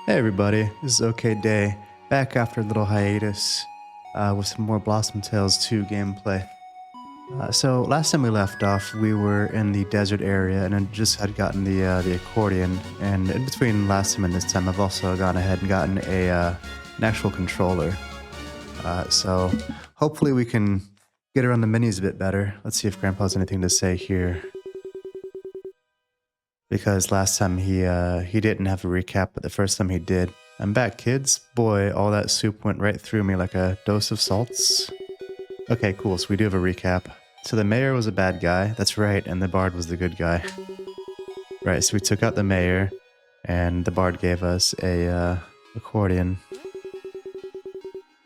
Hey everybody, this is OK Day, back after a little hiatus with some more Blossom Tales 2 gameplay. So last time we left off, we were in the desert area and I just had gotten the accordion, and in between last time and this time I've also gone ahead and gotten an actual controller. So hopefully we can get around the menus a bit better. Let's see if Grandpa has anything to say here. Because last time he didn't have a recap, but the first time he did. I'm back, kids. Boy, all that soup went right through me like a dose of salts. Okay, cool, so we do have a recap. So the mayor was a bad guy, that's right, and the bard was the good guy. Right, so we took out the mayor, and the bard gave us a accordion.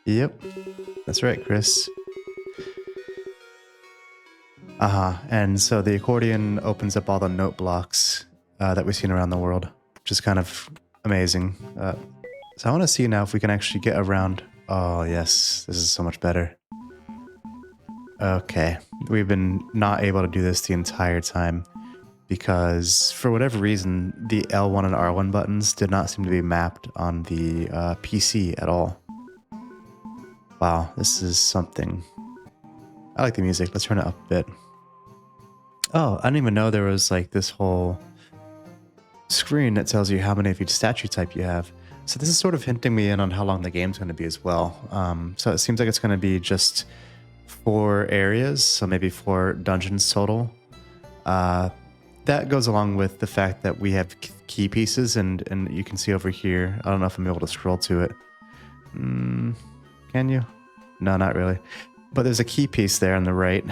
Yep, that's right, Chris. And so the accordion opens up all the note blocks that we've seen around the world, which is kind of amazing. So I want to see now if we can actually get around. Oh, yes, this is so much better. Okay, we've been not able to do this the entire time because for whatever reason, the L1 and R1 buttons did not seem to be mapped on the PC at all. Wow, this is something. I like the music. Let's turn it up a bit. Oh, I didn't even know there was like this whole screen that tells you how many of each statue type you have. So this is sort of hinting me in on how long the game's going to be as well. So it seems like it's going to be just 4 areas, so maybe 4 dungeons total. That goes along with the fact that we have key pieces, and you can see over here, I don't know if I'm able to scroll to it. Can you? No, not really. But there's a key piece there on the right.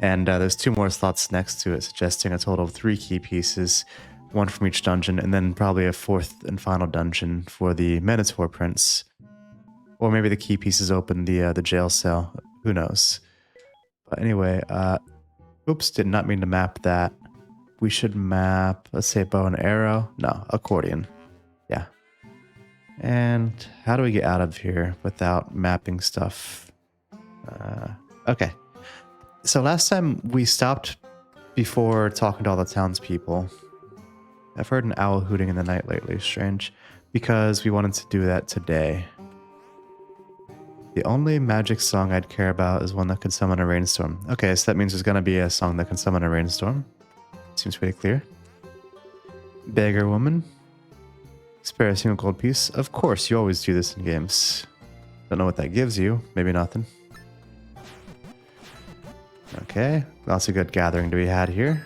And there's 2 more slots next to it, suggesting a total of 3 key pieces, 1 from each dungeon, and then probably a 4th and final dungeon for the Minotaur Prince. Or maybe the key pieces open the jail cell. Who knows? But anyway, oops, did not mean to map that. We should map, let's say, bow and arrow. No, accordion. Yeah. And how do we get out of here without mapping stuff? Okay. So last time we stopped before talking to all the townspeople. I've heard an owl hooting in the night lately, strange, because we wanted to do that today. The only magic song I'd care about is one that could summon a rainstorm. Okay, so that means there's gonna be a song that can summon a rainstorm. Seems pretty clear. Beggar woman. Spare a single gold piece. Of course, you always do this in games. Don't know what that gives you. Maybe nothing. Okay, lots of good gathering to be had here.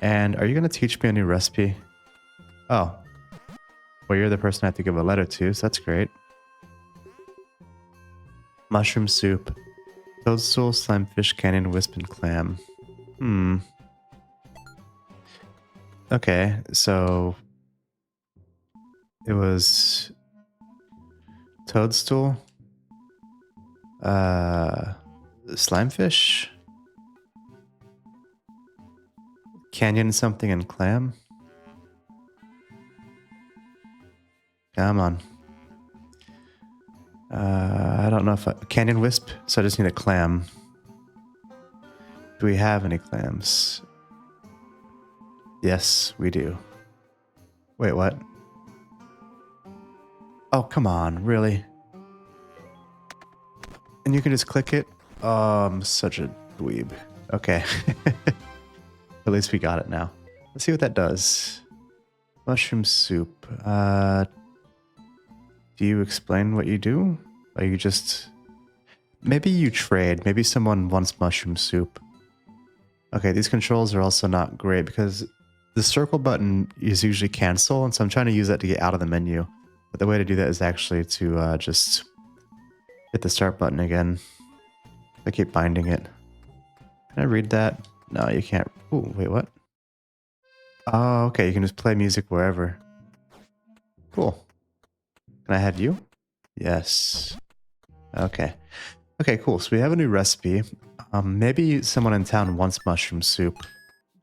And are you going to teach me a new recipe? Oh. Well, you're the person I have to give a letter to, so that's great. Mushroom soup. Toadstool, slimefish, canyon, wisp, and clam. Okay, so... it was... toadstool? Slimefish? Canyon something and clam? Come on. I don't know if canyon wisp, so I just need a clam. Do we have any clams? Yes, we do. Wait, what? Oh, come on, really? And you can just click it? Oh, I'm such a dweeb. Okay. At least we got it now. Let's see what that does. Mushroom soup. Do you explain what you do? Or you just... maybe you trade. Maybe someone wants mushroom soup. Okay, these controls are also not great because the circle button is usually cancel, and so I'm trying to use that to get out of the menu. But the way to do that is actually to just hit the start button again. I keep binding it. Can I read that? No, you can't. Ooh, wait, what? Oh, okay, you can just play music wherever. Cool. Can I have you? Yes. Okay. Okay, cool. So we have a new recipe. Maybe someone in town wants mushroom soup.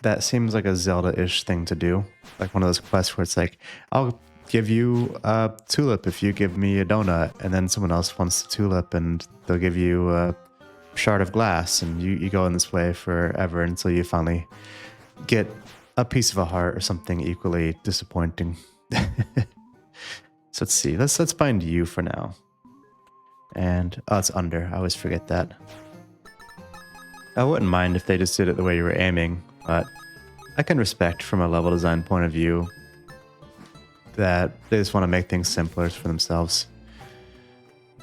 That seems like a Zelda-ish thing to do. Like one of those quests where it's like, I'll give you a tulip if you give me a donut. And then someone else wants the tulip and they'll give you a shard of glass. And you go in this way forever until you finally get a piece of a heart or something equally disappointing. So let's see. Let's bind you for now. And oh, it's under. I always forget that. I wouldn't mind if they just did it the way you were aiming, but I can respect from a level design point of view that they just want to make things simpler for themselves.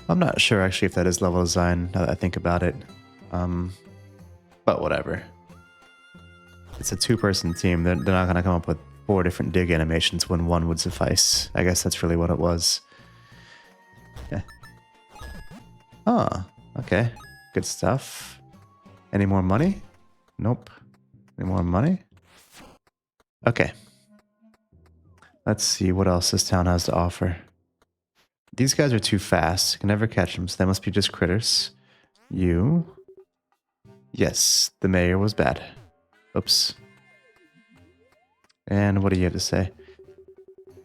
I'm not sure actually if that is level design now that I think about it. But whatever. It's a two-person team. They're not going to come up with 4 different dig animations when one would suffice. I guess that's really what it was. Yeah. Oh, okay. Good stuff. Any more money? Nope. Any more money? Okay. Let's see what else this town has to offer. These guys are too fast. Can never catch them, so they must be just critters. You. Yes, the mayor was bad. Oops. And what do you have to say?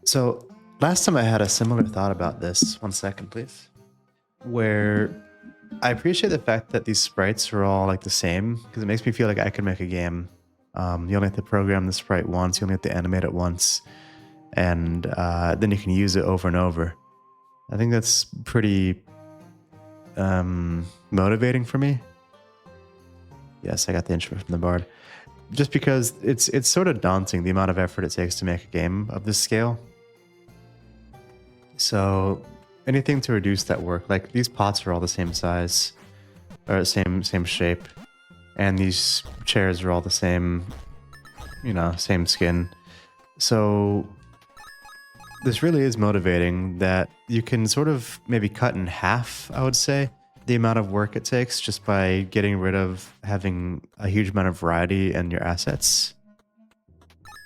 So, last time I had a similar thought about this. 1 second, please. Where I appreciate the fact that these sprites are all like the same, because it makes me feel like I could make a game. You only have to program the sprite once, you only have to animate it once, and then you can use it over and over. I think that's pretty motivating for me. Yes, I got the intro from the bard. Just because it's sort of daunting, the amount of effort it takes to make a game of this scale. So anything to reduce that work, like these pots are all the same size, or same shape, and these chairs are all the same, you know, same skin. So this really is motivating that you can sort of maybe cut in half, I would say, the amount of work it takes just by getting rid of having a huge amount of variety in your assets.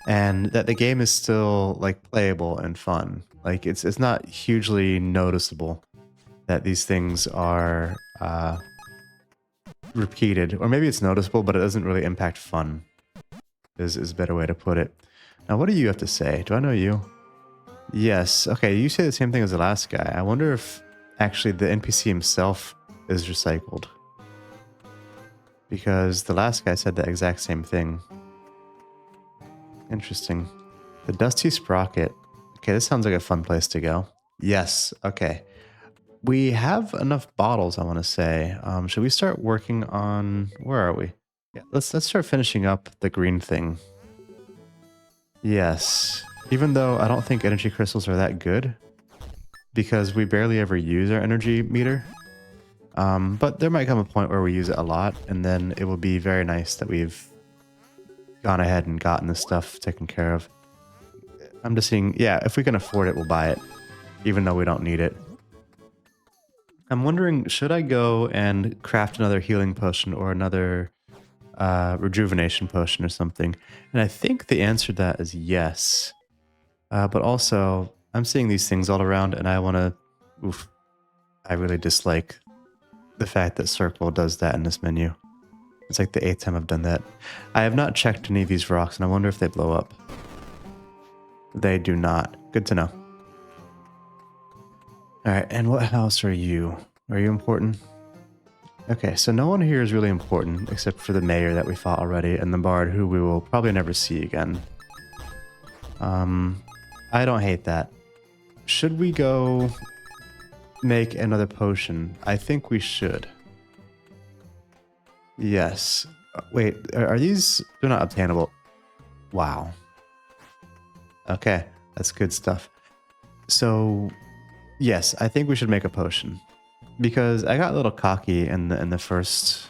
And that the game is still like playable and fun. Like it's not hugely noticeable that these things are repeated, or maybe it's noticeable, but it doesn't really impact fun. Is a better way to put it. Now, what do you have to say? Do I know you? Yes. Okay, you say the same thing as the last guy. I wonder if actually the NPC himself is recycled, because the last guy said the exact same thing. Interesting. The Dusty Sprocket. Okay, this sounds like a fun place to go. Yes. Okay. We have enough bottles, I want to say. Should we start working on... Where are we? Yeah, let's start finishing up the green thing. Yes. Even though I don't think energy crystals are that good, because we barely ever use our energy meter. But there might come a point where we use it a lot, and then it will be very nice that we've gone ahead and gotten this stuff taken care of. I'm just seeing, yeah, if we can afford it, we'll buy it, even though we don't need it. I'm wondering, should I go and craft another healing potion or another rejuvenation potion or something? And I think the answer to that is yes. But also, I'm seeing these things all around, and I want to... Oof. I really dislike the fact that Circle does that in this menu. It's like the 8th time I've done that. I have not checked any of these rocks, and I wonder if they blow up. They do not. Good to know. Alright, and what house are you? Are you important? Okay, so no one here is really important, except for the mayor that we fought already, and the bard, who we will probably never see again. I don't hate that. Should we go make another potion? I think we should. Yes. Wait, are these... They're not obtainable. Wow. Okay, that's good stuff. So, yes, I think we should make a potion. Because I got a little cocky in the first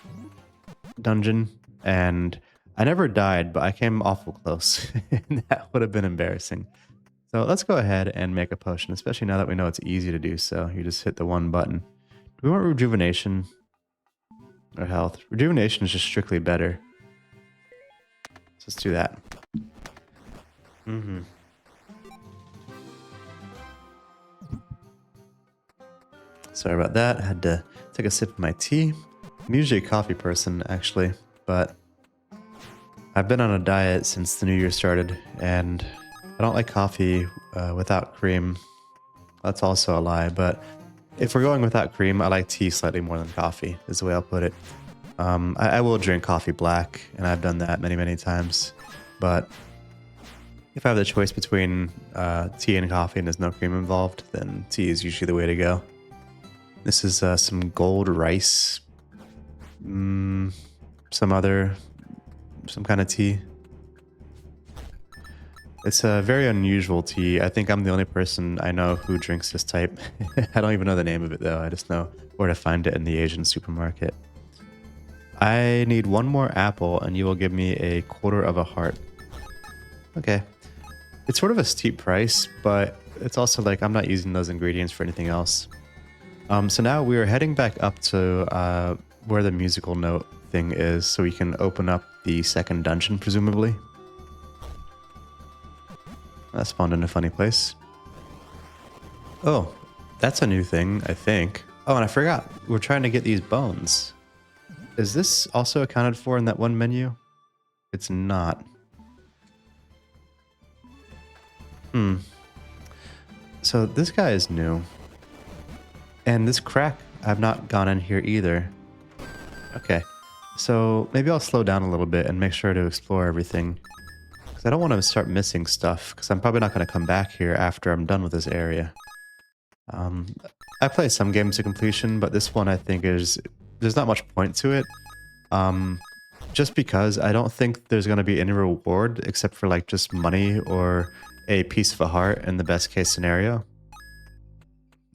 dungeon, and I never died, but I came awful close. That would have been embarrassing. So let's go ahead and make a potion, especially now that we know it's easy to do so. You just hit the one button. Do we want rejuvenation or health? Rejuvenation is just strictly better. So let's do that. Sorry about that. I had to take a sip of my tea. I'm usually a coffee person, actually, but I've been on a diet since the new year started, and I don't like coffee without cream. That's also a lie, but if we're going without cream, I like tea slightly more than coffee, is the way I'll put it. I will drink coffee black, and I've done that many, many times, but If I have the choice between tea and coffee and there's no cream involved, then tea is usually the way to go. This is some gold rice, some kind of tea. It's a very unusual tea. I think I'm the only person I know who drinks this type. I don't even know the name of it though. I just know where to find it in the Asian supermarket. I need one more apple and you will give me a quarter of a heart. Okay. It's sort of a steep price, but it's also like I'm not using those ingredients for anything else. So now we are heading back up to where the musical note thing is so we can open up the second dungeon, presumably. That spawned in a funny place. Oh, that's a new thing, I think. Oh, and I forgot. We're trying to get these bones. Is this also accounted for in that one menu? It's not. So this guy is new. And this crack, I've not gone in here either. Okay. So maybe I'll slow down a little bit and make sure to explore everything. I don't want to start missing stuff because I'm probably not going to come back here after I'm done with this area. I play some games to completion, but this one I think there's not much point to it. Just because I don't think there's going to be any reward except for like just money or a piece of a heart in the best case scenario.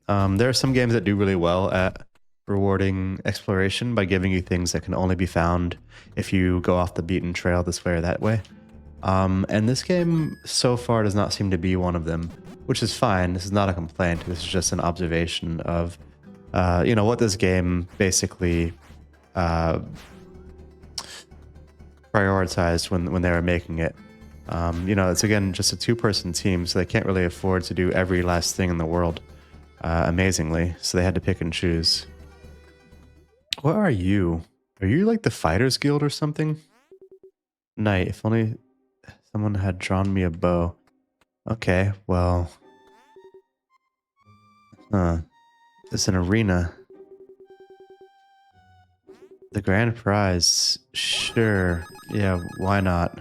There are some games that do really well at rewarding exploration by giving you things that can only be found if you go off the beaten trail this way or that way. And this game so far does not seem to be one of them, which is fine. This is not a complaint. This is just an observation of, you know, what this game basically prioritized when they were making it. You know, it's again just a two-person team, so they can't really afford to do every last thing in the world, amazingly. So they had to pick and choose. What are you? Are you like the Fighters Guild or something? Knight, if only someone had drawn me a bow. Okay, well. It's an arena. The grand prize. Sure. Yeah, why not?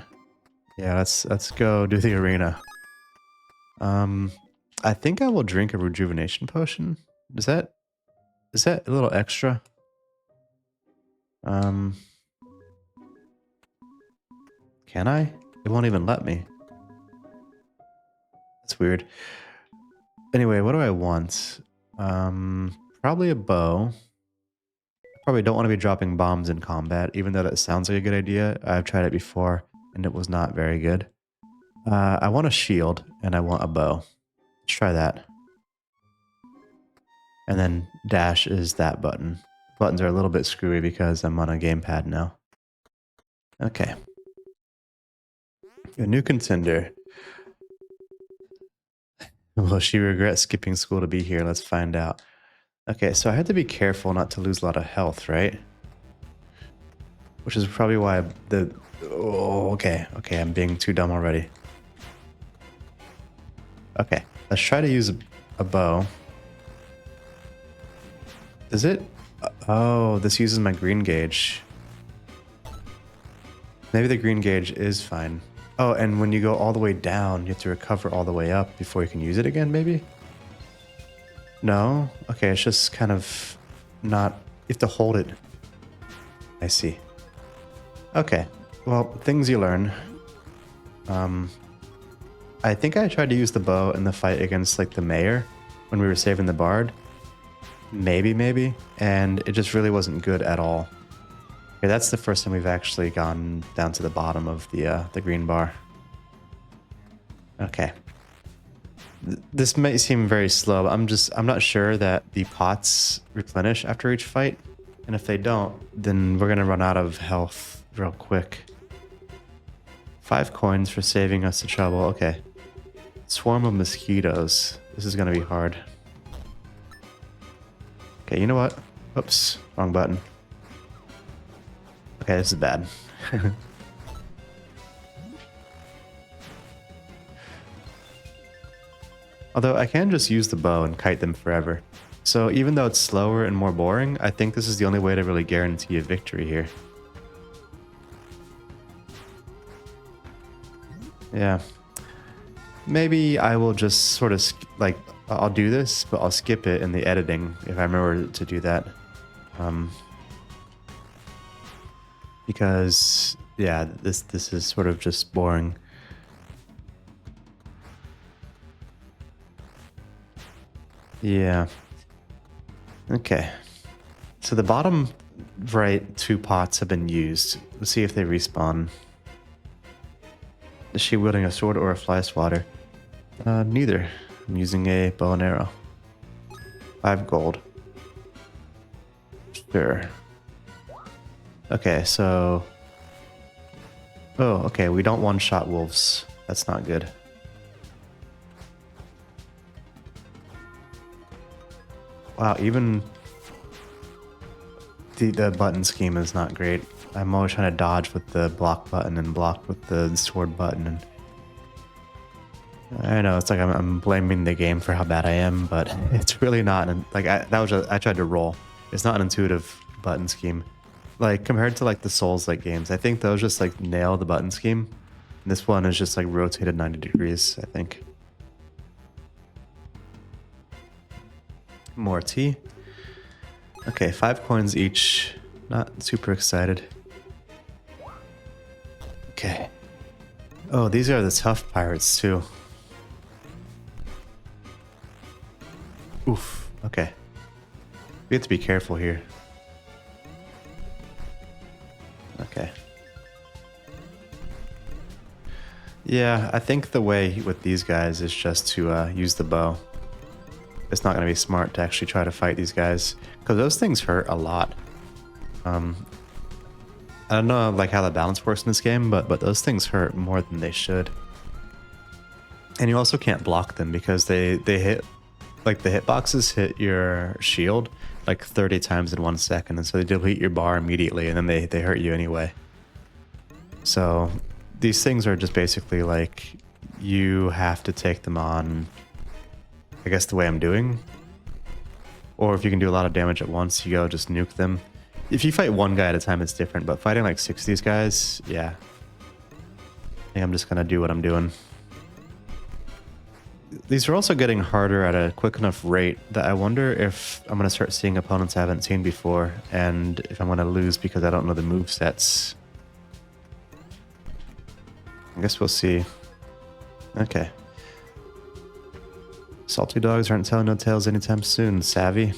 Yeah, let's go do the arena. I think I will drink a rejuvenation potion. Is that a little extra? Can I? It won't even let me. That's weird. Anyway, what do I want? Probably a bow. Probably don't want to be dropping bombs in combat, even though that sounds like a good idea. I've tried it before, and it was not very good. I want a shield, and I want a bow. Let's try that. And then dash is that button. Buttons are a little bit screwy because I'm on a gamepad now. Okay. A new contender. Will she regret skipping school to be here? Let's find out. Okay, so I had to be careful not to lose a lot of health, right? Which is probably why oh, okay, I'm being too dumb already. Okay, let's try to use a bow. Does it? Oh, this uses my green gauge. Maybe the green gauge is fine. Oh, and when you go all the way down, you have to recover all the way up before you can use it again, maybe? No? Okay, it's just kind of not... You have to hold it. I see. Okay, well, things you learn. I think I tried to use the bow in the fight against, like, the mayor when we were saving the bard. Maybe. And it just really wasn't good at all. Okay, that's the first time we've actually gone down to the bottom of the green bar. Okay. This may seem very slow, but I'm not sure that the pots replenish after each fight. And if they don't, then we're gonna run out of health real quick. 5 coins for saving us the trouble. Okay. Swarm of mosquitoes. This is gonna be hard. Okay, you know what? Oops, wrong button. Okay, this is bad. Although I can just use the bow and kite them forever. So even though it's slower and more boring, I think this is the only way to really guarantee a victory here. Yeah. Maybe I will just sort of like I'll do this, but I'll skip it in the editing if I remember to do that. Because yeah, this is sort of just boring. Yeah. Okay. So the bottom right 2 pots have been used. Let's see if they respawn. Is she wielding a sword or a fly swatter? Neither. I'm using a bow and arrow. 5 gold. Sure. Okay, so... Oh, okay, we don't one-shot wolves. That's not good. Wow, even... The button scheme is not great. I'm always trying to dodge with the block button and block with the sword button. And I know it's like I'm blaming the game for how bad I am, but it's really not. And like I tried to roll. It's not an intuitive button scheme. Like compared to like the Souls-like games, I think those just like nail the button scheme. And this one is just like rotated 90 degrees, I think. More tea. Okay, 5 coins each. Not super excited. Okay. Oh, these are the tough pirates too. Oof. Okay. We have to be careful here. Okay. Yeah, I think the way with these guys is just to use the bow. It's not going to be smart to actually try to fight these guys because those things hurt a lot. I don't know like how the balance works in this game, but those things hurt more than they should. And you also can't block them because they hit, like the hitboxes hit your shield like 30 times in 1 second, and so they deplete your bar immediately, and then they hurt you anyway. So these things are just basically like you have to take them on, I guess the way I'm doing. Or if you can do a lot of damage at once, you go just nuke them. If you fight one guy at a time, it's different, but fighting like 6 of these guys, yeah. I think I'm just gonna do what I'm doing. These are also getting harder at a quick enough rate that I wonder if I'm gonna start seeing opponents I haven't seen before, and if I'm gonna lose because I don't know the move sets. I guess we'll see. Okay. Salty dogs aren't telling no tales anytime soon, savvy.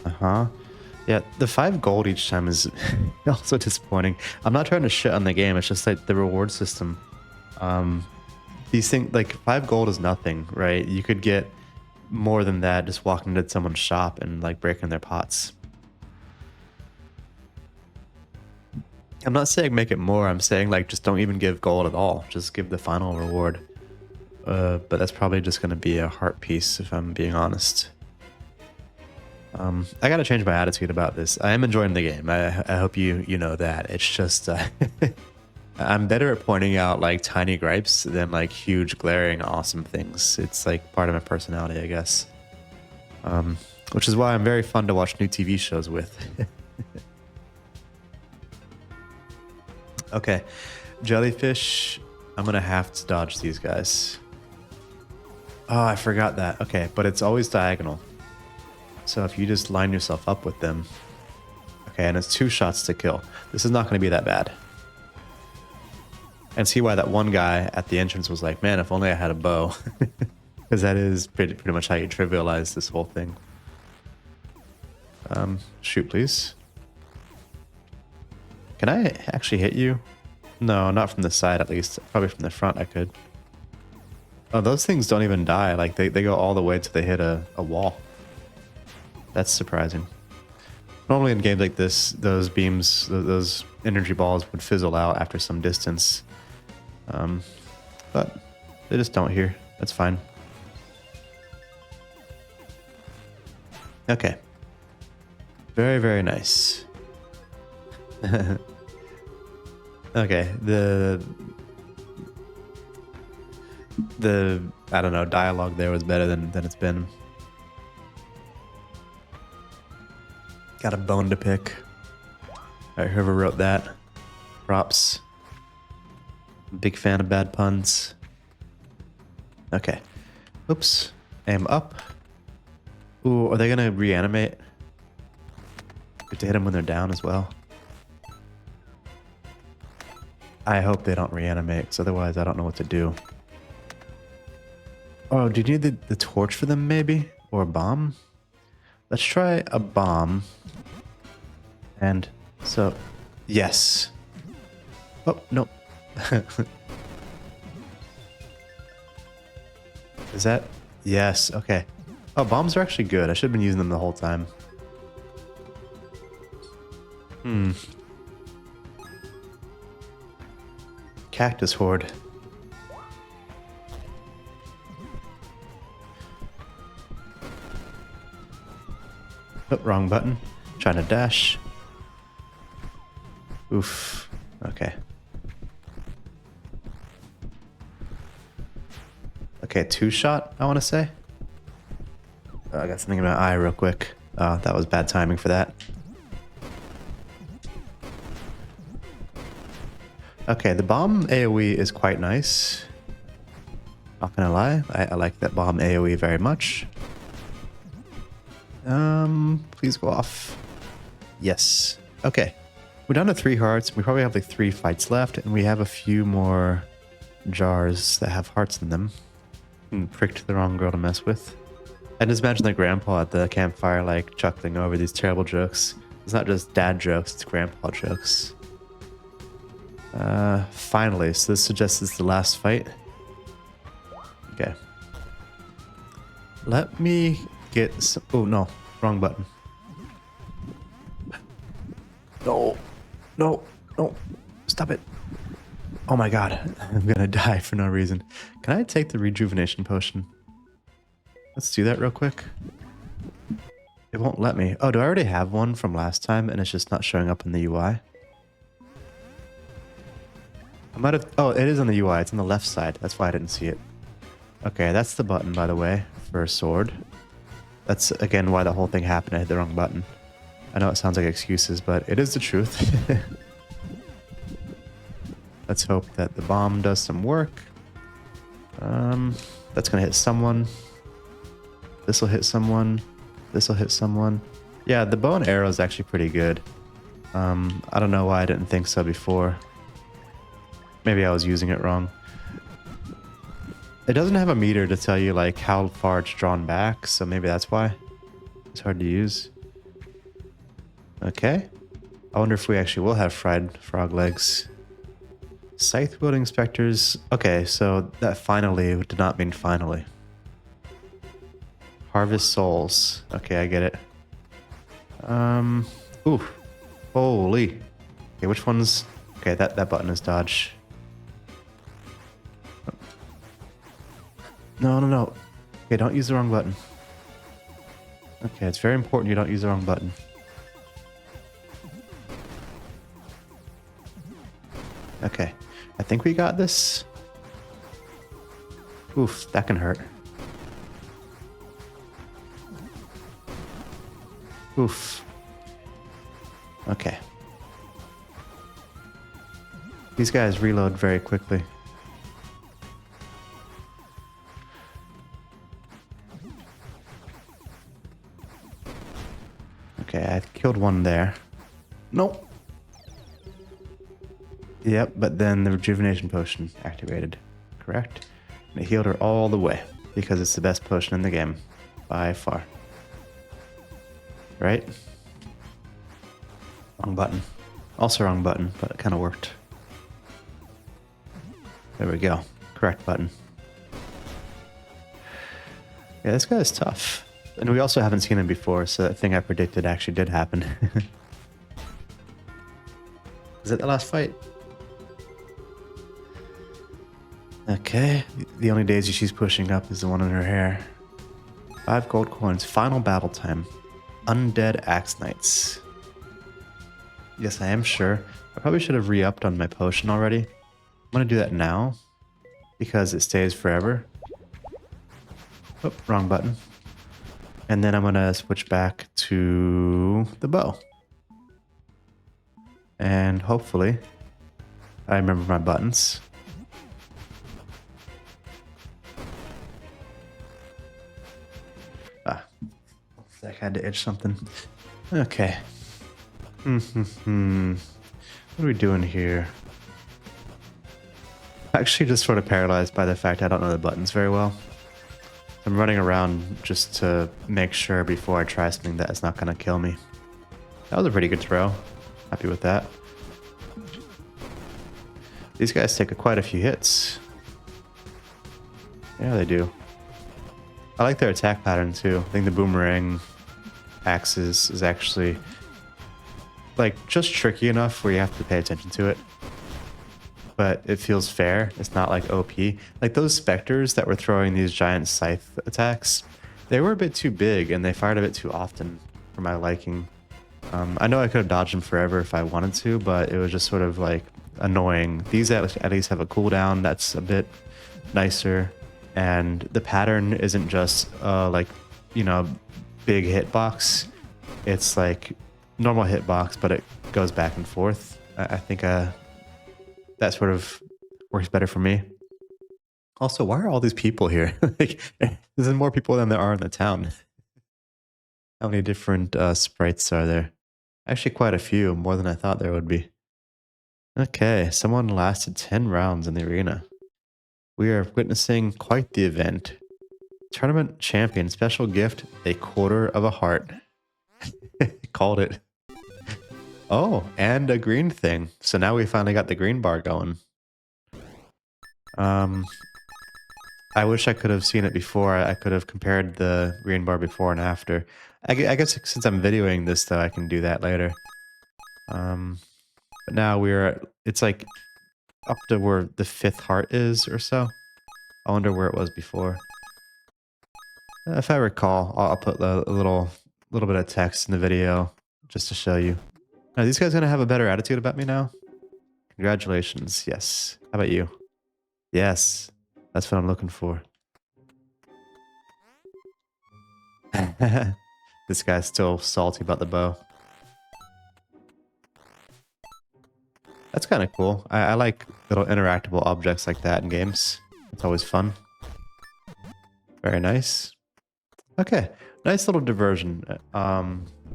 Uh-huh. Yeah, the 5 gold each time is also disappointing. I'm not trying to shit on the game, it's just like the reward system. These things, like 5 gold is nothing, right? You could get more than that just walking into someone's shop and like breaking their pots. I'm not saying make it more, I'm saying like just don't even give gold at all. Just give the final reward. But that's probably just going to be a heart piece if I'm being honest. I gotta change my attitude about this. I am enjoying the game. I hope you know that. It's just I'm better at pointing out like tiny gripes than like huge glaring awesome things. It's like part of my personality, I guess. Which is why I'm very fun to watch new TV shows with. Okay, jellyfish. I'm gonna have to dodge these guys. Oh, I forgot that. Okay, but it's always diagonal. So if you just line yourself up with them. Okay, and it's 2 shots to kill. This is not going to be that bad. And see why that one guy at the entrance was like, man, if only I had a bow. Because that is pretty much how you trivialize this whole thing. Shoot, please. Can I actually hit you? No, not from the side at least. Probably from the front I could. Oh, those things don't even die. Like they go all the way till they hit a wall. That's surprising. Normally in games like this, those beams, those energy balls would fizzle out after some distance. But they just don't here. That's fine. Okay. Very, very nice. Okay, the I don't know, dialogue there was better than it's been. Got a bone to pick. Alright, whoever wrote that, props. Big fan of bad puns. Okay. Oops. Aim up. Ooh, are they gonna reanimate? Good to hit them when they're down as well. I hope they don't reanimate, because otherwise I don't know what to do. Oh, do you need the torch for them maybe? Or a bomb? Let's try a bomb. And so, yes. Oh, no. Is that? Yes, okay. Oh, bombs are actually good. I should have been using them the whole time. Cactus horde. Oh, wrong button. Trying to dash. Oof. Okay. Okay, two shot, I want to say. Oh, I got something in my eye real quick. Oh, that was bad timing for that. Okay, the bomb AoE is quite nice. Not gonna lie, I like that bomb AoE very much. Please go off. Yes. Okay. We're down to 3 hearts. We probably have like 3 fights left, and we have a few more jars that have hearts in them. Pricked the wrong girl to mess with. I just imagine the grandpa at the campfire like chuckling over these terrible jokes. It's not just dad jokes, it's grandpa jokes. Finally, so this suggests it's the last fight. Okay. Let me get some... Oh, no. Wrong button. No. No. No. Stop it. Oh my god. I'm gonna die for no reason. Can I take the rejuvenation potion? Let's do that real quick. It won't let me. Oh, do I already have one from last time and it's just not showing up in the UI? I might have... Oh, it is on the UI. It's on the left side. That's why I didn't see it. Okay, that's the button, by the way, for a sword. That's, again, why the whole thing happened. I hit the wrong button. I know it sounds like excuses, but it is the truth. Let's hope that the bomb does some work. That's going to hit someone. This will hit someone. This will hit someone. Yeah, the bow and arrow is actually pretty good. I don't know why I didn't think so before. Maybe I was using it wrong. It doesn't have a meter to tell you like how far it's drawn back, so maybe that's why. It's hard to use. Okay. I wonder if we actually will have fried frog legs. Scythe wielding specters. Okay, so that finally did not mean finally. Harvest souls. Okay, I get it. Ooh. Holy. Okay, which one's... Okay, that button is dodge. No, no, no. Okay, don't use the wrong button. Okay, it's very important you don't use the wrong button. Okay, I think we got this. Oof, that can hurt. Oof. Okay. These guys reload very quickly. Okay, I killed one there. Nope. Yep, but then the rejuvenation potion activated. Correct? And it healed her all the way because it's the best potion in the game. By far. Right? Wrong button. Also wrong button, but it kind of worked. There we go. Correct button. Yeah, this guy is tough. And we also haven't seen him before, so that thing I predicted actually did happen. Is it the last fight? Okay. The only daisy she's pushing up is the one in her hair. 5 gold coins. Final battle time. Undead Axe Knights. Yes, I am sure. I probably should have re-upped on my potion already. I'm going to do that now because it stays forever. Oh, wrong button. And then I'm going to switch back to the bow. And hopefully I remember my buttons. Ah, I had to itch something. Okay. What are we doing here? Actually, just sort of paralyzed by the fact I don't know the buttons very well. I'm running around just to make sure before I try something that is not going to kill me. That was a pretty good throw. Happy with that. These guys take quite a few hits. Yeah, they do. I like their attack pattern too. I think the boomerang axis is actually like just tricky enough where you have to pay attention to it. But it feels fair. It's not like OP. Like those specters that were throwing these giant scythe attacks, they were a bit too big and they fired a bit too often for my liking. I know I could have dodged them forever if I wanted to, but it was just sort of like annoying. These at least have a cooldown that's a bit nicer, and the pattern isn't just like, you know, big hitbox. It's like normal hitbox, but it goes back and forth. I think that sort of works better for me. Also, why are all these people here? Like, there's more people than there are in the town. How many different sprites are there? Actually, quite a few, more than I thought there would be. Okay, someone lasted 10 rounds in the arena. We are witnessing quite the event. Tournament champion, special gift, a quarter of a heart. Called it. Oh, and a green thing. So now we finally got the green bar going. I wish I could have seen it before. I could have compared the green bar before and after. I guess since I'm videoing this, though, I can do that later. But now it's like up to where the 5th heart is or so. I wonder where it was before. If I recall, I'll put a little bit of text in the video just to show you. Are these guys gonna have a better attitude about me now? Congratulations. Yes. How about you? Yes. That's what I'm looking for. This guy's still salty about the bow. That's kind of cool. I like little interactable objects like that in games. It's always fun. Very nice. Okay, nice little diversion.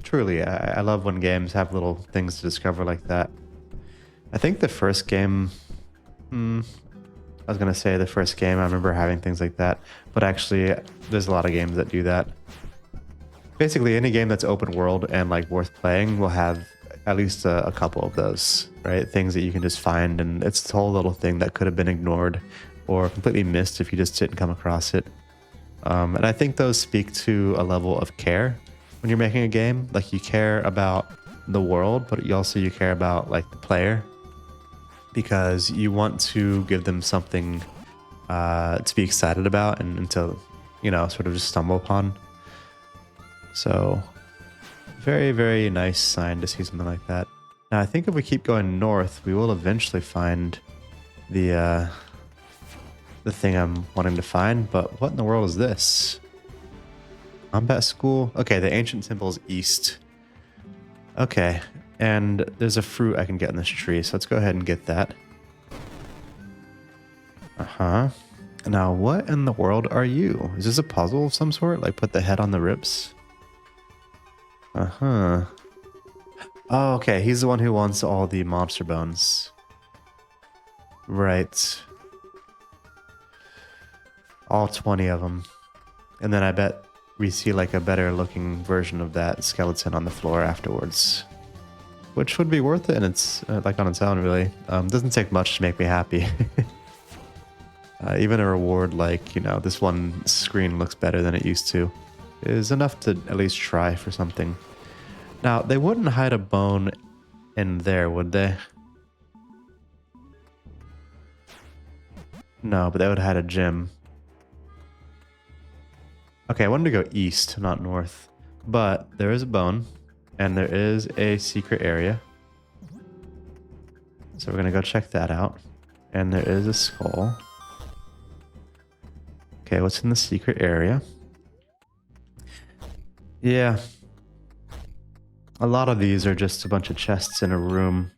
Truly, I love when games have little things to discover like that. I think the first game... I was going to say the first game, I remember having things like that. But actually, there's a lot of games that do that. Basically, any game that's open world and like worth playing will have at least a couple of those, right? Things that you can just find, and it's the whole little thing that could have been ignored or completely missed if you just didn't come across it. And I think those speak to a level of care when you're making a game. Like, you care about the world, but you care about like the player, because you want to give them something to be excited about and to, you know, sort of just stumble upon. So very, very nice sign to see something like that. Now, I think if we keep going north, we will eventually find the thing I'm wanting to find. But what in the world is this? Combat school? Okay, the ancient temple is east. Okay, and there's a fruit I can get in this tree, so let's go ahead and get that. Now, what in the world are you? Is this a puzzle of some sort? Like, put the head on the ribs? Oh, okay, he's the one who wants all the monster bones. Right. All 20 of them. And then I bet we see like a better looking version of that skeleton on the floor afterwards. Which would be worth it, and it's like on its own, really. Doesn't take much to make me happy. Even a reward like, you know, this one screen looks better than it used to is enough to at least try for something. Now, they wouldn't hide a bone in there, would they? No, but they would hide a gem. Okay, I wanted to go east, not north. But there is a bone, and there is a secret area. So we're going to go check that out. And there is a skull. Okay, what's in the secret area? Yeah. A lot of these are just a bunch of chests in a room.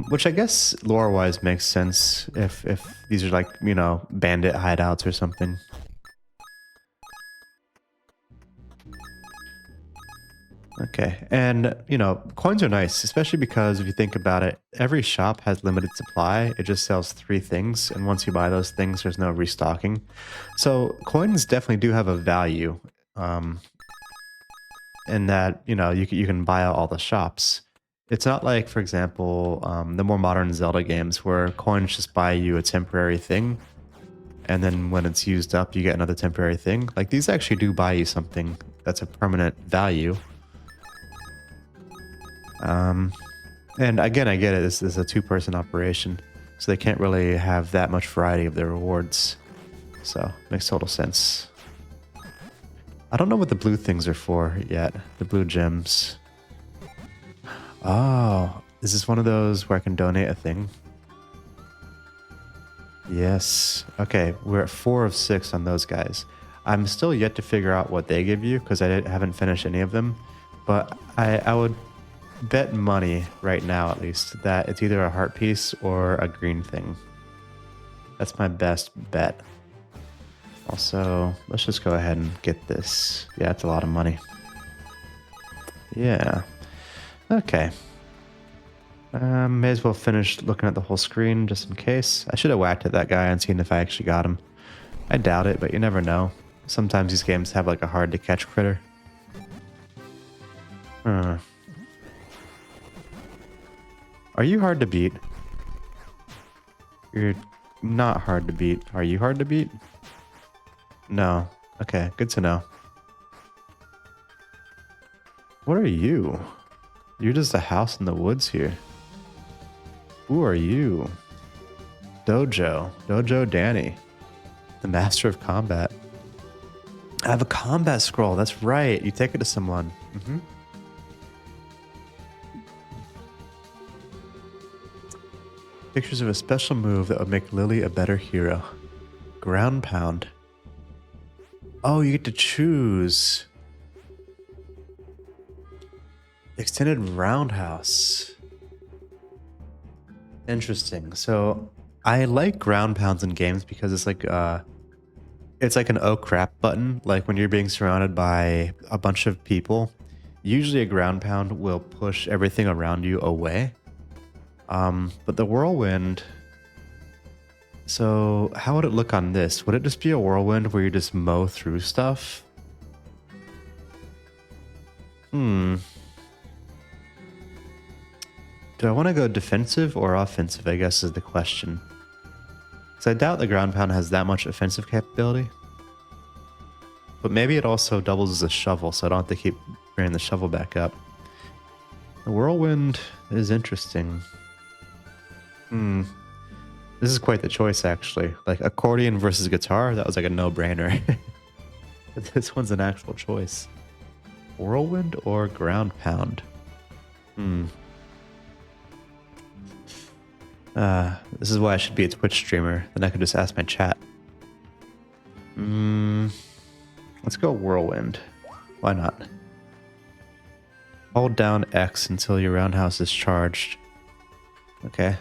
Which I guess lore-wise makes sense if these are like, you know, bandit hideouts or something. Okay, and you know, coins are nice, especially because if you think about it, every shop has limited supply. It just sells 3 things, and once you buy those things, there's no restocking. So coins definitely do have a value, um, in that you know you can buy out all the shops. It's not like, for example, the more modern Zelda games where coins just buy you a temporary thing, and then when it's used up, you get another temporary thing. Like these actually do buy you something that's a permanent value. Um, And again, I get it. This is a two-person operation, so they can't really have that much variety of their rewards. So makes total sense. I don't know what the blue things are for yet. The blue gems. Oh, is this one of those where I can donate a thing? Yes. Okay, we're at 4 of 6 on those guys. I'm still yet to figure out what they give you because haven't finished any of them. But I would bet money right now, at least, that it's either a heart piece or a green thing. That's my best bet. Also, let's just go ahead and get this. Yeah, it's a lot of money. Yeah. Okay. May as well finish looking at the whole screen just in case. I should have whacked at that guy and seen if I actually got him. I doubt it, but you never know. Sometimes these games have like a hard to catch critter. Are you hard to beat? You're not hard to beat. Are you hard to beat? No. Okay, good to know. What are you? You're just a house in the woods here. Who are you? Dojo. Dojo Danny. The master of combat. I have a combat scroll. That's right. You take it to someone. Pictures of a special move that would make Lily a better hero. Ground pound. Oh, you get to choose. Extended roundhouse. Interesting. So I like ground pounds in games because it's like an oh crap button. Like when you're being surrounded by a bunch of people, usually a ground pound will push everything around you away. But the whirlwind. So how would it look on this? Would it just be a whirlwind where you just mow through stuff? Do I want to go defensive or offensive, I guess is the question. Because I doubt the ground pound has that much offensive capability. But maybe it also doubles as a shovel, so I don't have to keep bringing the shovel back up. The whirlwind is interesting. This is quite the choice, actually. Like accordion versus guitar, that was like a no-brainer. But this one's an actual choice. Whirlwind or ground pound? This is why I should be a Twitch streamer. Then I could just ask my chat. Let's go whirlwind. Why not? Hold down X until your roundhouse is charged. Okay.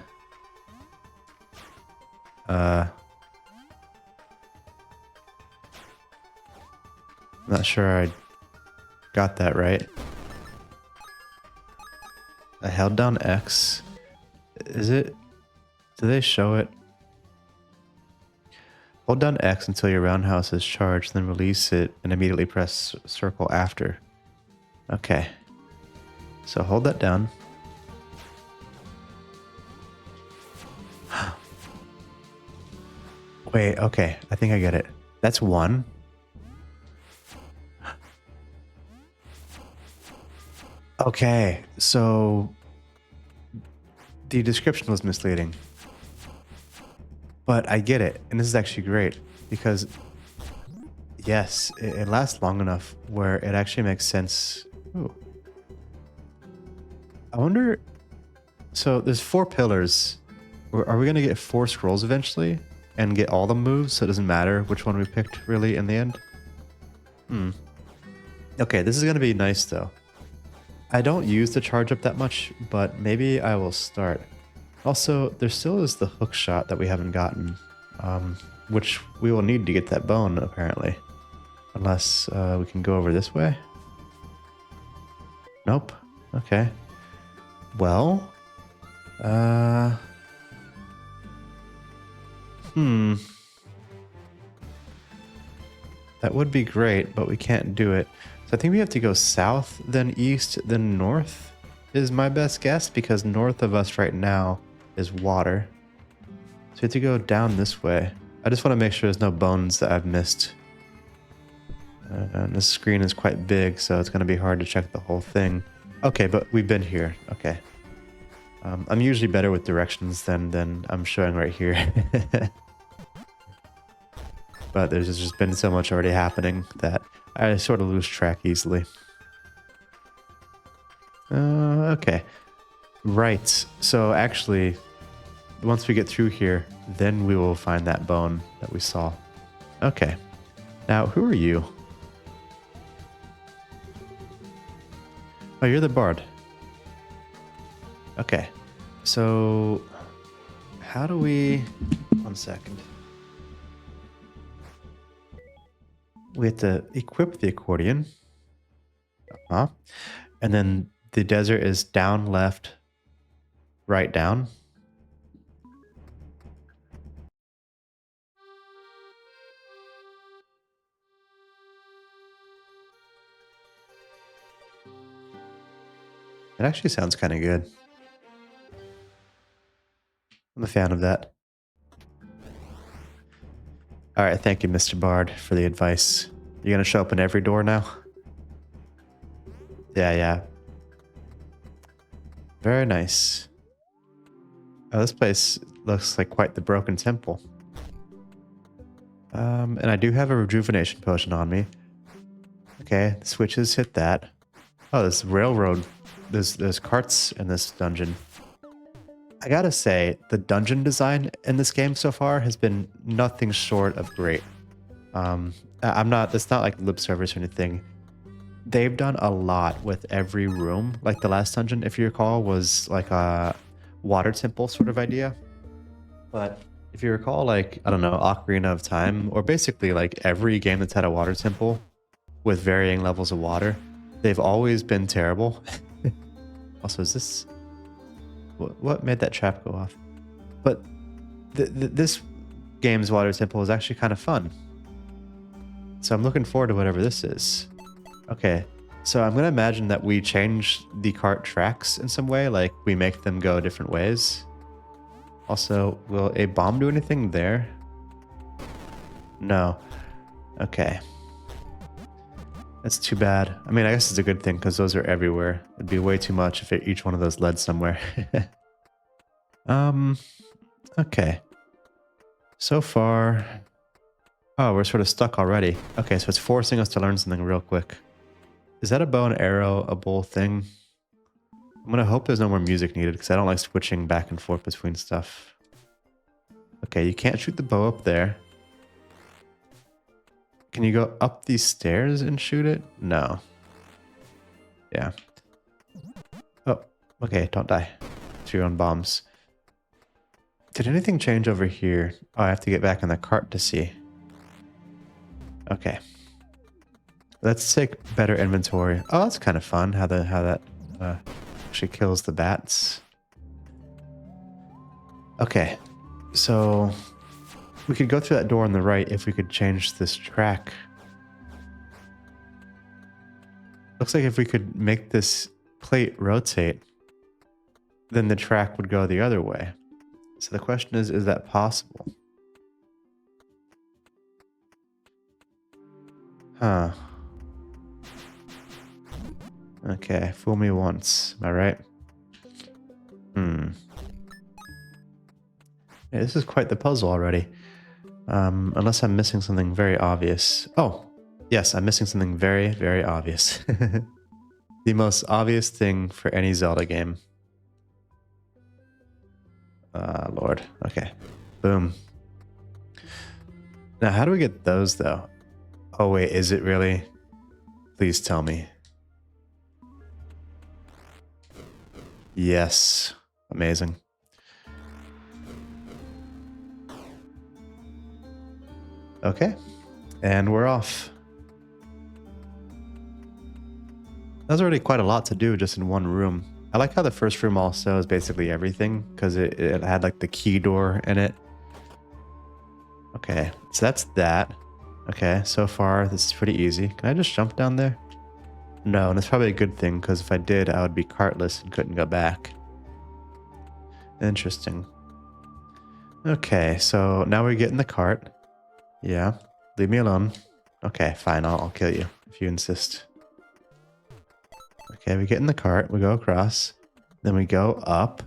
Not sure I got that right. I held down X. Is it? Do they show it? Hold down X until your roundhouse is charged, then release it and immediately press circle after. Okay. So hold that down. Wait, okay. I think I get it. That's 1. Okay, so the description was misleading. But I get it, and this is actually great, because yes, it lasts long enough where it actually makes sense. Ooh. I wonder, so there's 4 pillars. Are we going to get 4 scrolls eventually and get all the moves, so it doesn't matter which one we picked really in the end? Okay, this is going to be nice though. I don't use the charge up that much, but maybe I will start. Also, there still is the hook shot that we haven't gotten, which we will need to get that bone, apparently. Unless we can go over this way. Nope. Okay. Well, that would be great, but we can't do it. So I think we have to go south, then east, then north is my best guess, because north of us right now is water. So we have to go down this way. I just want to make sure there's no bones that I've missed. And this screen is quite big, so it's going to be hard to check the whole thing. Okay, but we've been here. Okay. I'm usually better with directions than I'm showing right here. But there's just been so much already happening that I sort of lose track easily. Okay. Right. So actually, once we get through here, then we will find that bone that we saw. Okay. Now, who are you? Oh, you're the bard. Okay. So, how do we... 1 second. We have to equip the accordion. And then the desert is down, left, right, down. It actually sounds kind of good. I'm a fan of that. All right, thank you, Mr. Bard, for the advice. You're gonna show up in every door now? Yeah. Very nice. Oh, this place looks like quite the broken temple. And I do have a rejuvenation potion on me. Okay, the switches hit that. Oh, there's railroad. There's carts in this dungeon. I gotta say, the dungeon design in this game so far has been nothing short of great. It's not like lip service or anything. They've done a lot with every room. Like the last dungeon, if you recall, was like a water temple sort of idea. But if you recall, like, I don't know, Ocarina of Time, or basically like every game that's had a water temple with varying levels of water, they've always been terrible. Also, is this... What made that trap go off? But this game's water temple is actually kind of fun. So I'm looking forward to whatever this is. Okay, so I'm going to imagine that we change the cart tracks in some way, like we make them go different ways. Also, will a bomb do anything there? No. Okay. That's too bad. I mean, I guess it's a good thing because those are everywhere. It'd be way too much if each one of those led somewhere. Okay. So far... Oh, we're sort of stuck already. Okay, so it's forcing us to learn something real quick. Is that a bow and arrow, a bowl thing? I'm gonna hope there's no more music needed because I don't like switching back and forth between stuff. Okay, you can't shoot the bow up there. Can you go up these stairs and shoot it? No. Yeah. Oh, okay, don't die to your own bombs. Did anything change over here? Oh, I have to get back in the cart to see. Okay. Let's take better inventory. Oh, that's kind of fun how that actually kills the bats. Okay. So we could go through that door on the right if we could change this track. Looks like if we could make this plate rotate, then the track would go the other way. So the question is that possible? Huh. Okay, fool me once. Am I right? Yeah, this is quite the puzzle already. Unless I'm missing something very obvious. Oh, yes, I'm missing something very, very obvious. The most obvious thing for any Zelda game. Lord. Okay. Boom. Now, how do we get those, though? Oh, wait, is it really? Please tell me. Yes. Amazing. Okay. And we're off. That's already quite a lot to do just in one room. I like how the first room also is basically everything because it had like the key door in it. Okay, so that's that. Okay, so far this is pretty easy. Can I just jump down there? No, and it's probably a good thing because if I did, I would be cartless and couldn't go back. Interesting. Okay, so now we get in the cart. Yeah, leave me alone. Okay, fine, I'll kill you if you insist. Okay, we get in the cart, we go across, then we go up.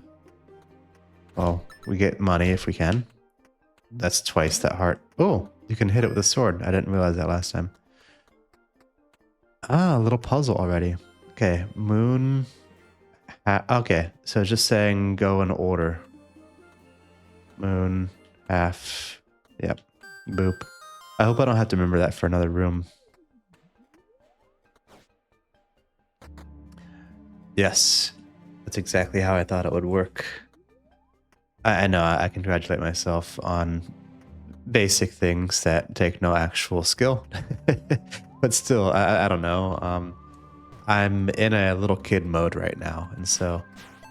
Well, we get money if we can. That's twice that heart. Oh, you can hit it with a sword. I didn't realize that last time. Ah, a little puzzle already. Okay, moon. Okay, so it's just saying go in order. Moon, half. Yep, boop. I hope I don't have to remember that for another room. Yes, that's exactly how I thought it would work. I know I congratulate myself on basic things that take no actual skill. But still, I don't know. I'm in a little kid mode right now, and so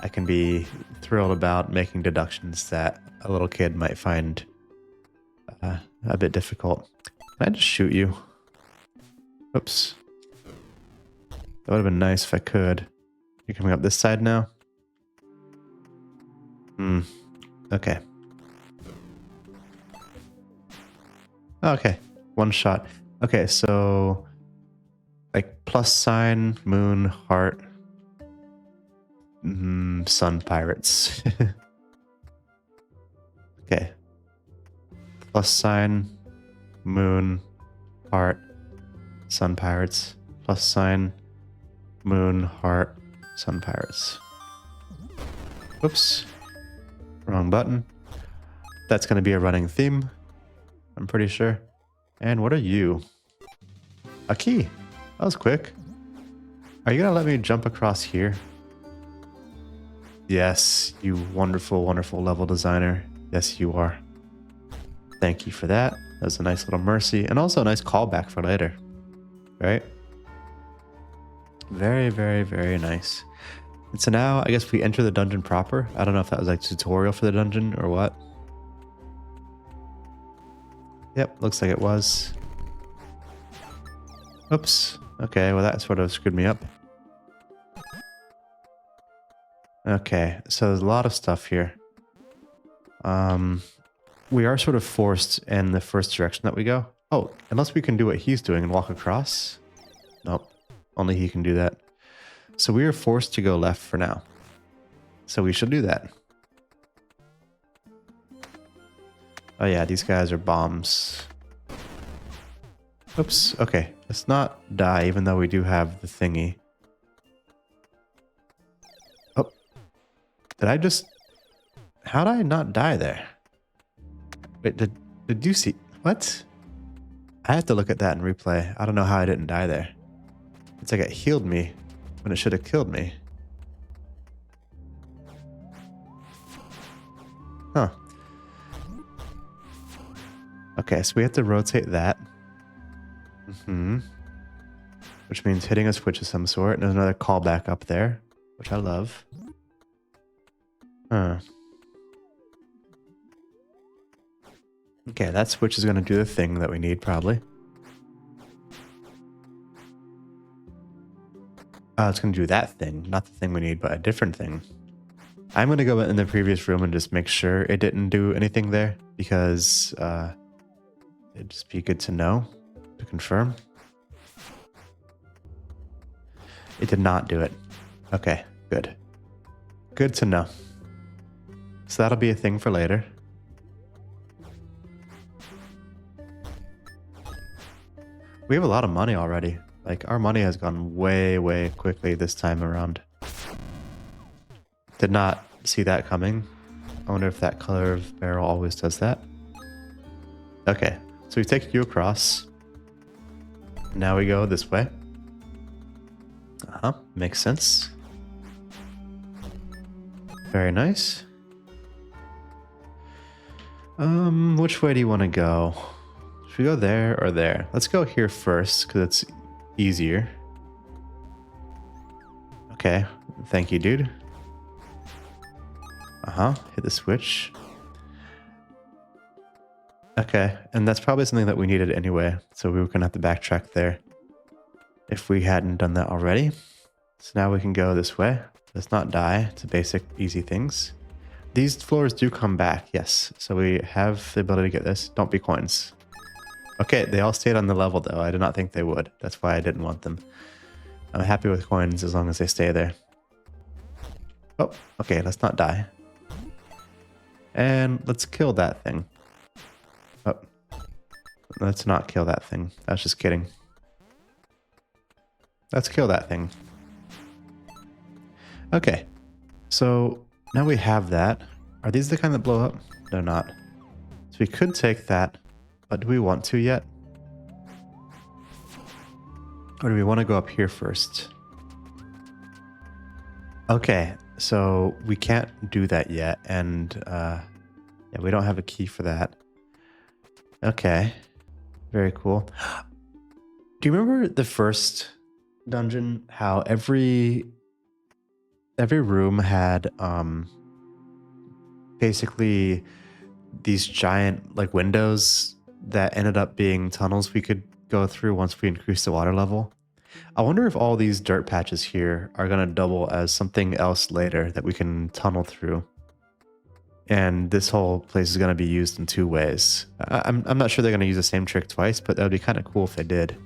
I can be thrilled about making deductions that a little kid might find a bit difficult. Can I just shoot you? Oops. That would have been nice if I could. You're coming up this side now? Okay. Okay. One shot. Okay, so like plus sign, moon, heart, sun pirates. Okay. Plus sign, moon, heart, sun pirates. Plus sign, moon, heart, sun pirates. Whoops. Wrong button. That's going to be a running theme, I'm pretty sure. And what are you? A key. That was quick. Are you going to let me jump across here? Yes, you wonderful, wonderful level designer. Yes, you are. Thank you for that. That was a nice little mercy. And also a nice callback for later. Right? Very, very, very nice. And so now, I guess we enter the dungeon proper. I don't know if that was like tutorial for the dungeon or what. Yep, looks like it was. Oops. Okay, well that sort of screwed me up. Okay, so there's a lot of stuff here. We are sort of forced in the first direction that we go. Oh, unless we can do what he's doing and walk across. Nope, only he can do that. So we are forced to go left for now. So we should do that. Oh yeah, these guys are bombs. Oops, okay. Let's not die even though we do have the thingy. Oh. Did I just... How'd I not die there? Wait, did you see... What? I have to look at that in replay. I don't know how I didn't die there. It's like it healed me when it should have killed me. Huh. Okay, so we have to rotate that. Which means hitting a switch of some sort. And there's another callback up there, which I love. Huh. Okay, that switch is going to do the thing that we need, probably. It's going to do that thing. Not the thing we need, but a different thing. I'm going to go in the previous room and just make sure it didn't do anything there, because it'd just be good to know, to confirm. It did not do it. Okay, good. Good to know. So that'll be a thing for later. We have a lot of money already. Like, our money has gone way, way quickly this time around. Did not see that coming. I wonder if that color of barrel always does that. Okay, so we take you across. Now we go this way. Makes sense. Very nice. Which way do you want to go? Should we go there or there? Let's go here first, because it's easier. Okay. Thank you, dude. Hit the switch. Okay. And that's probably something that we needed anyway. So we were going to have to backtrack there if we hadn't done that already. So now we can go this way. Let's not die to basic, easy things. These floors do come back, yes. So we have the ability to get this. Don't be coins. Okay, they all stayed on the level though. I did not think they would. That's why I didn't want them. I'm happy with coins as long as they stay there. Oh, okay, let's not die. And let's kill that thing. Oh, let's not kill that thing. I was just kidding. Let's kill that thing. Okay, so now we have that. Are these the kind that blow up? They're not. So we could take that, but do we want to yet? Or do we want to go up here first? Okay, so we can't do that yet, and yeah, we don't have a key for that. Okay, very cool. Do you remember the first dungeon? How every room had basically these giant like windows that ended up being tunnels we could go through once we increase the water level. I wonder if all these dirt patches here are going to double as something else later that we can tunnel through. And this whole place is going to be used in two ways. I'm not sure they're going to use the same trick twice, but that would be kind of cool if they did.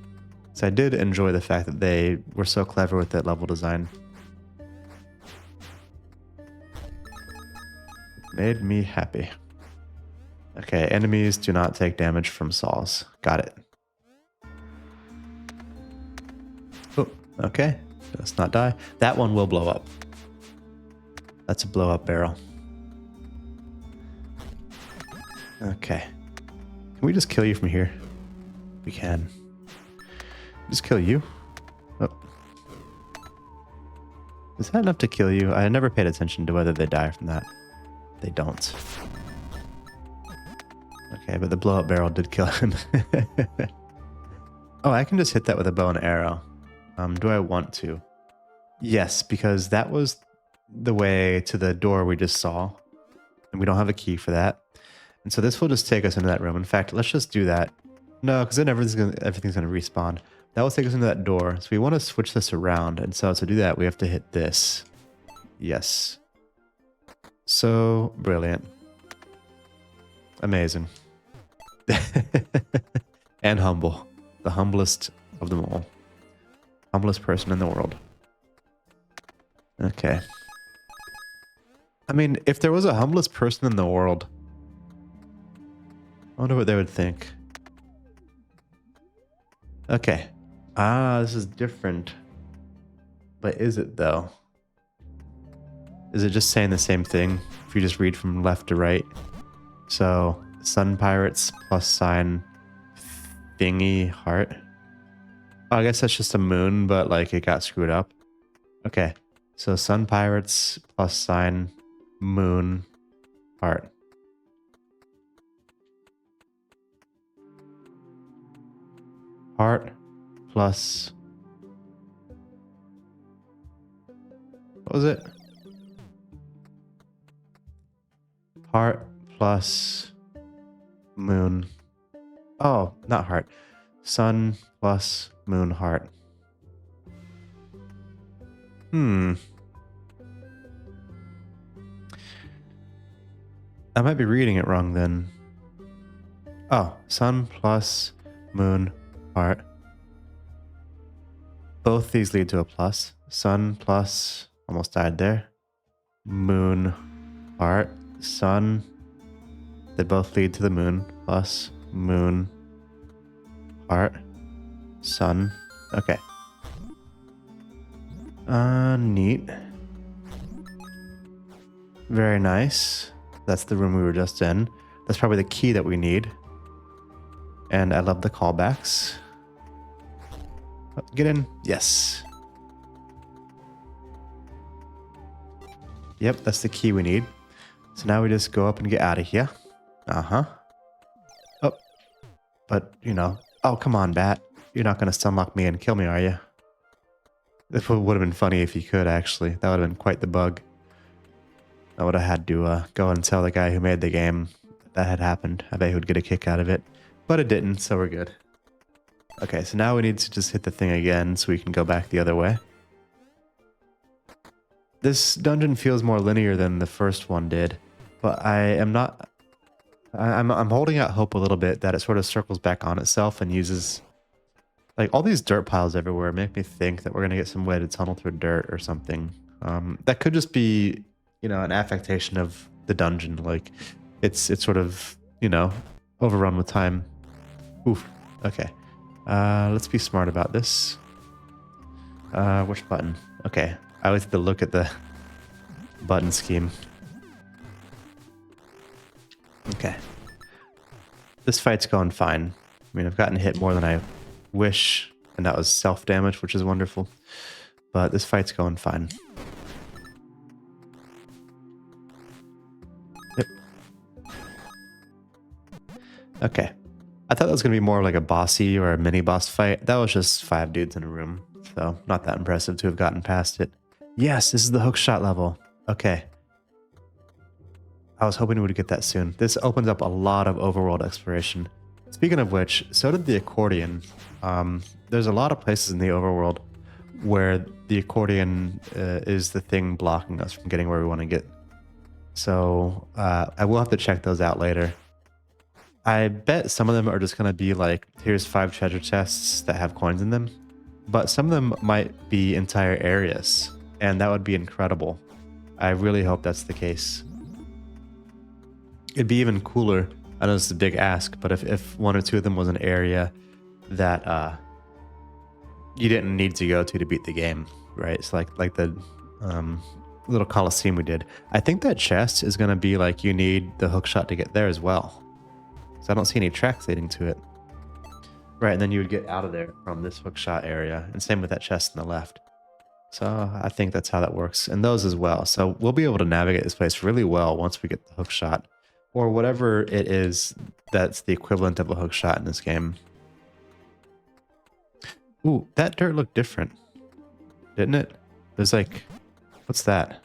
So I did enjoy the fact that they were so clever with that level design. Made me happy. Okay, enemies do not take damage from saws. Got it. Oh, okay. Let's not die. That one will blow up. That's a blow up barrel. Okay. Can we just kill you from here? We can. Just kill you. Oh. Is that enough to kill you? I never paid attention to whether they die from that. They don't. Okay, but the blow up barrel did kill him. Oh, I can just hit that with a bow and arrow. Do I want to? Yes, because that was the way to the door we just saw. And we don't have a key for that. And so this will just take us into that room. In fact, let's just do that. No, because then everything's gonna respawn. That will take us into that door. So we want to switch this around. And so to do that, we have to hit this. Yes. So brilliant. Amazing. And humble. The humblest of them all. Humblest person in the world. Okay. I mean, if there was a humblest person in the world, I wonder what they would think. Okay. Ah, this is different. But is it though? Is it just saying the same thing if you just read from left to right? So, sun pirates plus sign thingy heart. Oh, I guess that's just a moon, but like it got screwed up. Okay. So sun pirates plus sign moon heart. Heart plus... What was it? Heart plus moon. Oh, not heart. Sun plus moon heart. I might be reading it wrong then. Oh, sun plus moon heart. Both these lead to a plus. Sun plus, almost died there. Moon heart. Sun. They both lead to the moon. Plus moon heart. Sun. Okay. Neat. Very nice. That's the room we were just in. That's probably the key that we need. And I love the callbacks. Oh, get in. Yes. Yep, that's the key we need. So now we just go up and get out of here. Uh-huh. Oh. But, you know. Oh, come on, bat. You're not going to stunlock me and kill me, are you? It would have been funny if you could, actually. That would have been quite the bug. I would have had to go and tell the guy who made the game that had happened. I bet he would get a kick out of it. But it didn't, so we're good. Okay, so now we need to just hit the thing again so we can go back the other way. This dungeon feels more linear than the first one did, but I am not... I'm holding out hope a little bit that it sort of circles back on itself and uses... Like, all these dirt piles everywhere make me think that we're going to get some way to tunnel through dirt or something. That could just be, you know, an affectation of the dungeon. Like, it's sort of, you know, overrun with time. Oof. Okay. Let's be smart about this. Which button? Okay. I always have to look at the button scheme. Okay. This fight's going fine. I mean, I've gotten hit more than I wish, and that was self-damage, which is wonderful. But this fight's going fine. Yep. Okay. I thought that was going to be more like a bossy or a mini-boss fight. That was just 5 dudes in a room, so not that impressive to have gotten past it. Yes, this is the hookshot level. Okay. I was hoping we would get that soon. This opens up a lot of overworld exploration. Speaking of which, so did the accordion. There's a lot of places in the overworld where the accordion is the thing blocking us from getting where we want to get. So I will have to check those out later. I bet some of them are just going to be like, here's 5 treasure chests that have coins in them. But some of them might be entire areas, and that would be incredible. I really hope that's the case. It'd be even cooler. I know it's a big ask, but if 1 or 2 of them was an area that you didn't need to go to beat the game, right? It's like the little Coliseum we did. I think that chest is going to be like you need the hookshot to get there as well. So I don't see any tracks leading to it. Right, and then you would get out of there from this hookshot area, and same with that chest on the left. So I think that's how that works, and those as well. So we'll be able to navigate this place really well once we get the hookshot, or whatever it is that's the equivalent of a hookshot in this game. Ooh, that dirt looked different, didn't it? There's like, what's that?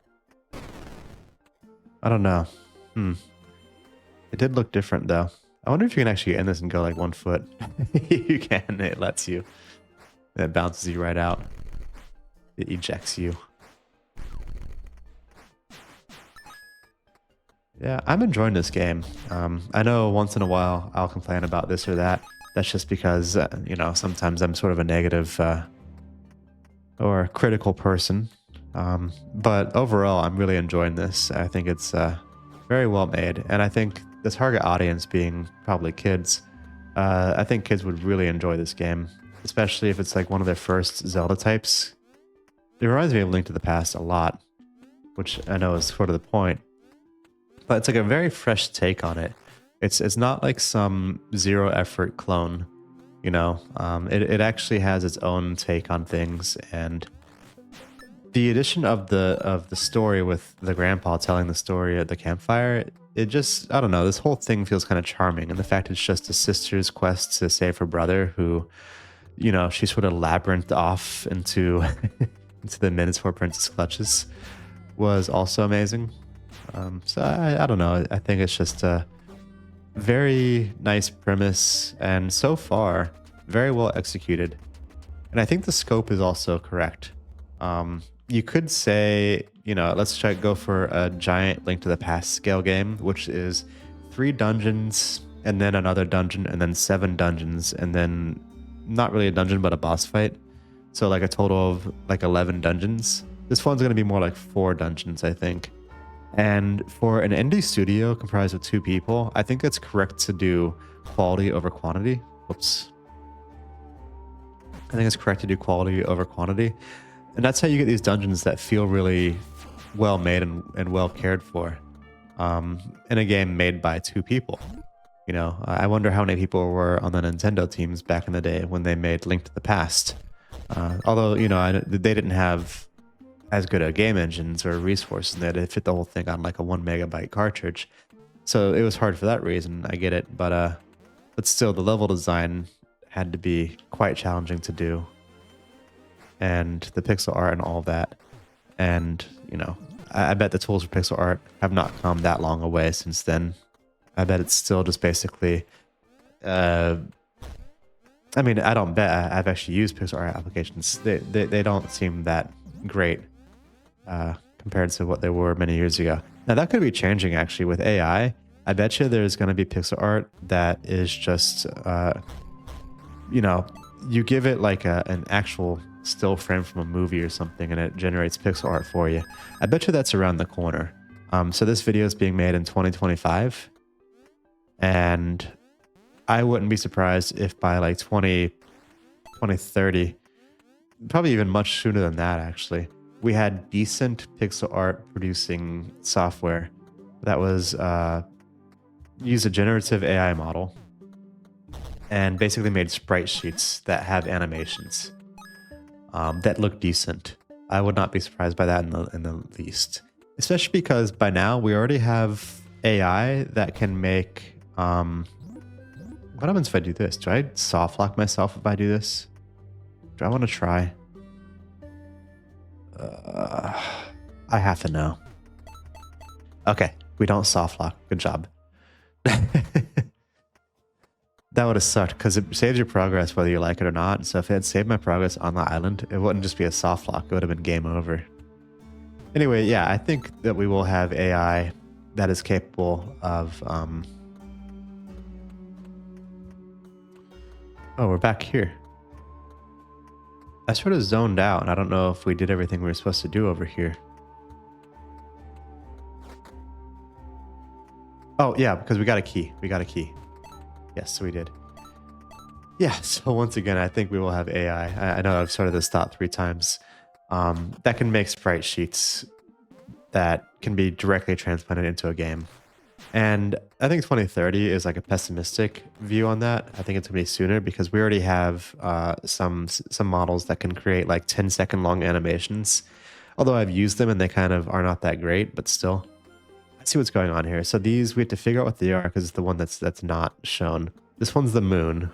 I don't know. It did look different though. I wonder if you can actually get in this and go like 1 foot. You can, it lets you. It bounces you right out. It ejects you. Yeah, I'm enjoying this game. I know once in a while I'll complain about this or that. That's just because, you know, sometimes I'm sort of a negative or critical person. But overall, I'm really enjoying this. I think it's very well made. And I think the target audience being probably kids, I think kids would really enjoy this game, especially if it's like one of their first Zelda types. It reminds me of Link to the Past a lot, which I know is sort of the point. But it's like a very fresh take on it. It's not like some zero effort clone, you know. It actually has its own take on things, and the addition of the story with the grandpa telling the story at the campfire, it just, I don't know, this whole thing feels kind of charming. And the fact it's just a sister's quest to save her brother, who, you know, she sort of labyrinthed off into into the Minotaur Prince's clutches, was also amazing. So I don't know. I think it's just a very nice premise, and so far very well executed. And I think the scope is also correct. You could say, you know, let's go for a giant Link to the Past scale game, which is 3 dungeons and then another dungeon and then 7 dungeons and then not really a dungeon but a boss fight. So like a total of like 11 dungeons. This one's going to be more like 4 dungeons, I think. And for an indie studio comprised of 2 people, I think it's correct to do quality over quantity. Whoops. I think it's correct to do quality over quantity. And that's how you get these dungeons that feel really well made and well cared for in a game made by 2 people. You know, I wonder how many people were on the Nintendo teams back in the day when they made Link to the Past. Although, you know, they didn't have as good a game engines or resources, and they had to fit the whole thing on like a 1 megabyte cartridge. So it was hard for that reason. I get it. But still, the level design had to be quite challenging to do. and the pixel art and all of that. And, you know, I bet the tools for pixel art have not come that long away since then. I bet it's still just basically, I mean, I don't bet. I've actually used pixel art applications. They don't seem that great compared to what they were many years ago. Now that could be changing actually with AI. I bet you there's going to be pixel art that is just, you know, you give it like an actual still frame from a movie or something and it generates pixel art for you. I bet you that's around the corner. So this video is being made in 2025 and I wouldn't be surprised if by like 2030, probably even much sooner than that actually, we had decent pixel art producing software that was use a generative AI model and basically made sprite sheets that have animations that look decent. I would not be surprised by that in the least, especially because by now we already have AI that can make. What happens if I do this? Do I soft lock myself if I do this? Do I want to try? I have to know. Okay, we don't soft lock. Good job. That would have sucked because it saves your progress whether you like it or not. So if it had saved my progress on the island, it wouldn't just be a soft lock. It would have been game over. Anyway, yeah, I think that we will have AI that is capable of... Oh, we're back here. I sort of zoned out, and I don't know if we did everything we were supposed to do over here. Oh, yeah, because we got a key. We got a key. Yes, we did. Yeah, so once again, I think we will have AI. I know I've started this thought 3 times. That can make sprite sheets that can be directly transplanted into a game. And I think 2030 is like a pessimistic view on that. I think it's going to be sooner because we already have some models that can create like 10-second long animations. Although I've used them and they kind of are not that great, but still. Let's see what's going on here. So these, we have to figure out what they are because it's the one that's not shown. This one's the moon.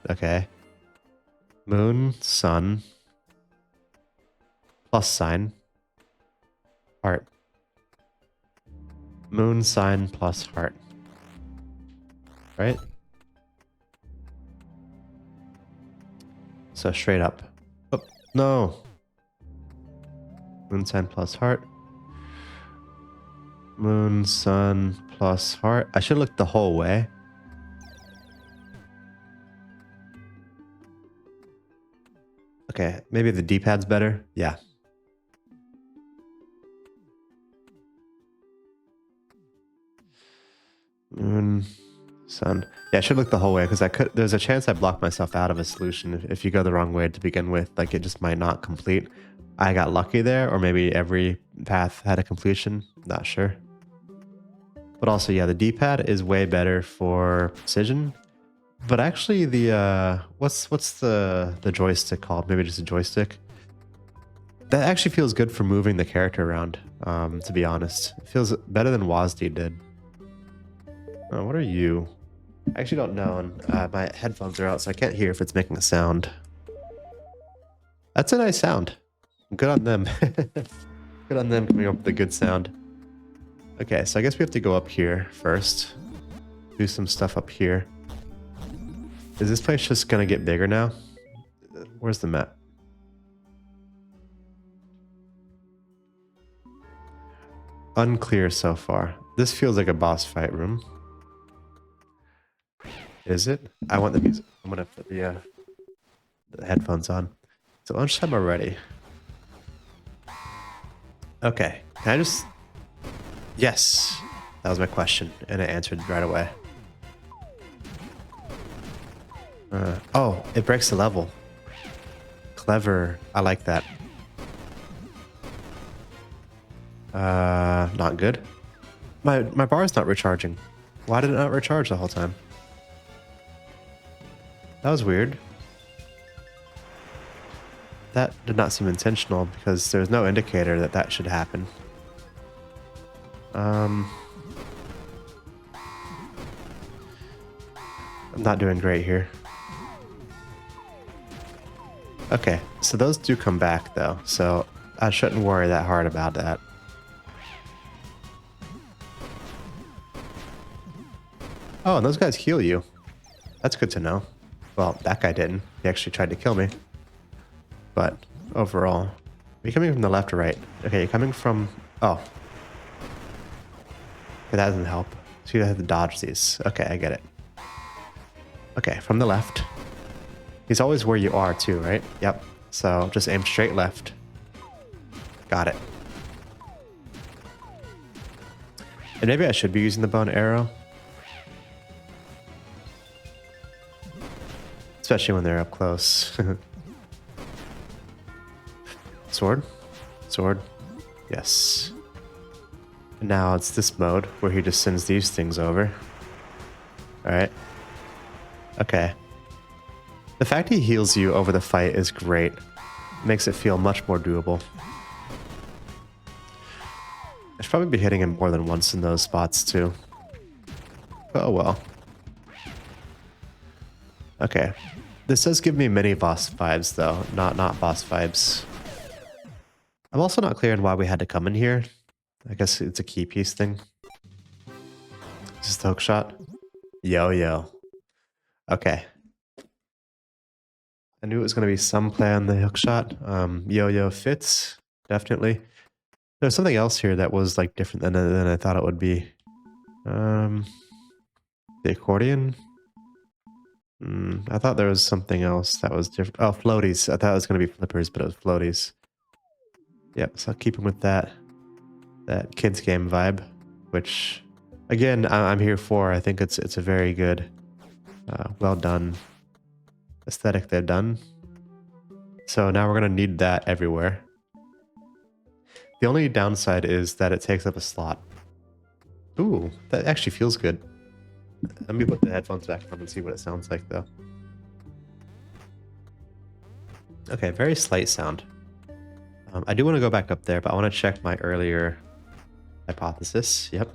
Okay. Moon, sun, plus sign, heart. Moon, sign, plus heart. Right? So straight up. Oh, no. Moon, sign, plus heart. Moon, sun, plus heart. I should look the whole way. Okay, maybe the D-pad's better. Yeah. Moon, sun. Yeah, I should look the whole way because there's a chance I block myself out of a solution if you go the wrong way to begin with. Like it just might not complete. I got lucky there, or maybe every path had a completion. Not sure. But also, yeah, the D-pad is way better for precision. But actually, the what's the joystick called? Maybe just a joystick. That actually feels good for moving the character around. To be honest, it feels better than WASD did. Oh, what are you? I actually don't know, and my headphones are out, so I can't hear if it's making a sound. That's a nice sound. Good on them. Good on them coming up with a good sound. Okay, so I guess we have to go up here first. Do some stuff up here. Is this place just gonna get bigger now? Where's the map? Unclear so far. This feels like a boss fight room. Is it? I want the music. I'm gonna put the headphones on. So lunchtime already. Okay, can I just... Yes, that was my question, and it answered right away. Oh, it breaks the level. Clever. I like that. Not good. My bar is not recharging. Why did it not recharge the whole time? That was weird. That did not seem intentional because there's no indicator that that should happen. I'm not doing great here. Okay, so those do come back though, so I shouldn't worry that hard about that. Oh, and those guys heal you. That's good to know. Well, that guy didn't. He actually tried to kill me. But overall, are you coming from the left or right? Okay, you're coming from... Oh. Okay, that doesn't help. So you have to dodge these. Okay, I get it. Okay, from the left. He's always where you are too, right? Yep. So just aim straight left. Got it. And maybe I should be using the bow and arrow. Especially when they're up close. Sword? Sword? Yes. And now it's this mode where he just sends these things over. Alright. Okay. The fact he heals you over the fight is great. Makes it feel much more doable. I should probably be hitting him more than once in those spots too. Oh well. Okay. This does give me mini boss vibes though, not boss vibes. I'm also not clear on why we had to come in here. I guess it's a key piece thing. Is this the hook shot? Yo-yo. Okay. I knew it was going to be some play on the hook shot. Yo-yo fits, definitely. There's something else here that was like different than I thought it would be. The accordion? I thought there was something else that was different. Oh, floaties. I thought it was going to be flippers, but it was floaties. Yep, so keeping with that kids game vibe, which again I'm here for. I think it's a very good, well done aesthetic they've done. So now we're gonna need that everywhere. The only downside is that it takes up a slot. Ooh, that actually feels good. Let me put the headphones back on and see what it sounds like though. Okay, very slight sound. I do want to go back up there, but I want to check my earlier hypothesis. Yep.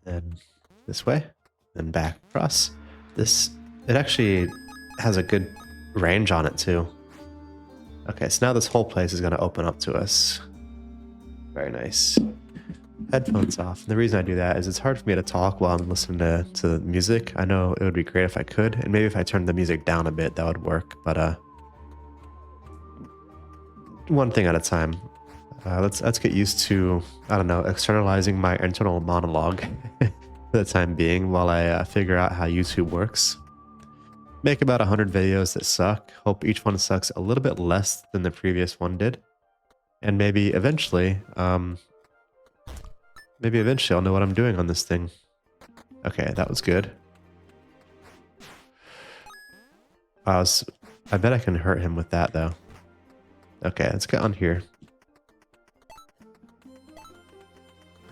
And this way, then back across. It actually has a good range on it too. Okay, so now this whole place is going to open up to us. Very nice. Headphones off. And the reason I do that is it's hard for me to talk while I'm listening to the music. I know it would be great if I could, and maybe if I turned the music down a bit, that would work. But one thing at a time. Let's get used to, I don't know, externalizing my internal monologue for the time being while I figure out how YouTube works. Make about 100 videos that suck. Hope each one sucks a little bit less than the previous one did. And maybe eventually I'll know what I'm doing on this thing. Okay, that was good. I bet I can hurt him with that though. Okay, let's get on here.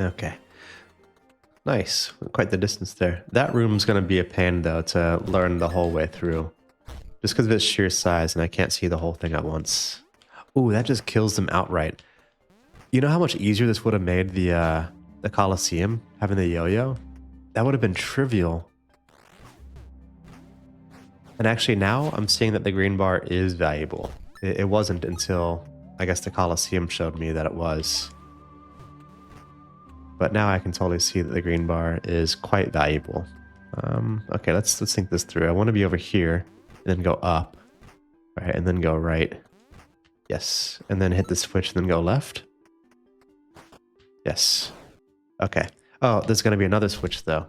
Okay. Nice. Quite the distance there. That room's going to be a pain, though, to learn the whole way through. Just because of its sheer size, and I can't see the whole thing at once. Ooh, that just kills them outright. You know how much easier this would have made the Colosseum, having the yo-yo? That would have been trivial. And actually now, I'm seeing that the green bar is valuable. It wasn't until, I guess, the Colosseum showed me that it was. But now I can totally see that the green bar is quite valuable. Okay, let's think this through. I want to be over here, and then go up, right, and then go right. Yes, and then hit the switch, and then go left. Yes. Okay. Oh, there's going to be another switch, though.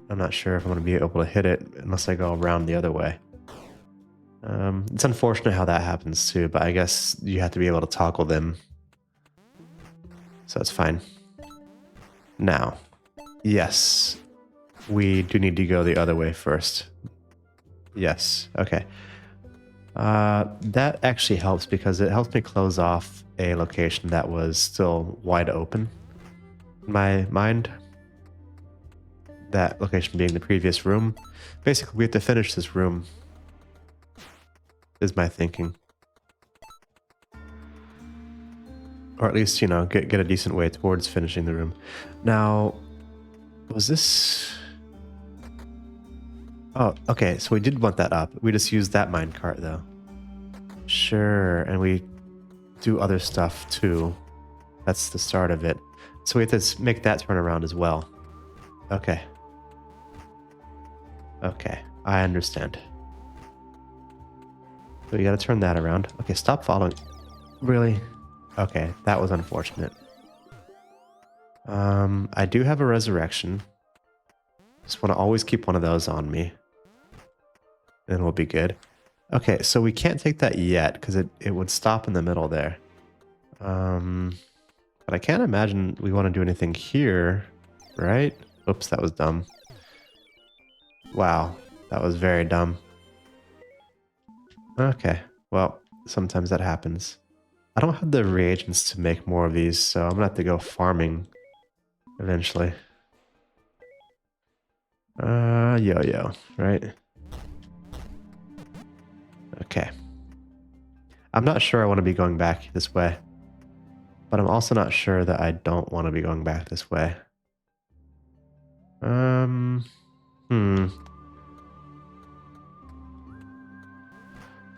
I'm not sure if I'm going to be able to hit it unless I go around the other way. It's unfortunate how that happens, too, but I guess you have to be able to toggle them. So it's fine. Now, yes, we do need to go the other way first. Yes, okay. That actually helps because it helps me close off a location that was still wide open in my mind. That location being the previous room. Basically, we have to finish this room, is my thinking. Or at least, you know, get a decent way towards finishing the room. Now, was this... Oh, okay, so we did want that up. We just used that minecart though. Sure, and we do other stuff too. That's the start of it. So we have to make that turn around as well. Okay. Okay, I understand. So you gotta turn that around. Okay, stop following. Really? Okay, that was unfortunate. I do have a resurrection. Just want to always keep one of those on me. And we'll be good. Okay, so we can't take that yet because it would stop in the middle there. But I can't imagine we want to do anything here, right? Oops, that was dumb. Wow, that was very dumb. Okay, well, sometimes that happens. I don't have the reagents to make more of these, so I'm gonna have to go farming eventually. Yo-yo, right? Okay. I'm not sure I want to be going back this way. But I'm also not sure that I don't want to be going back this way.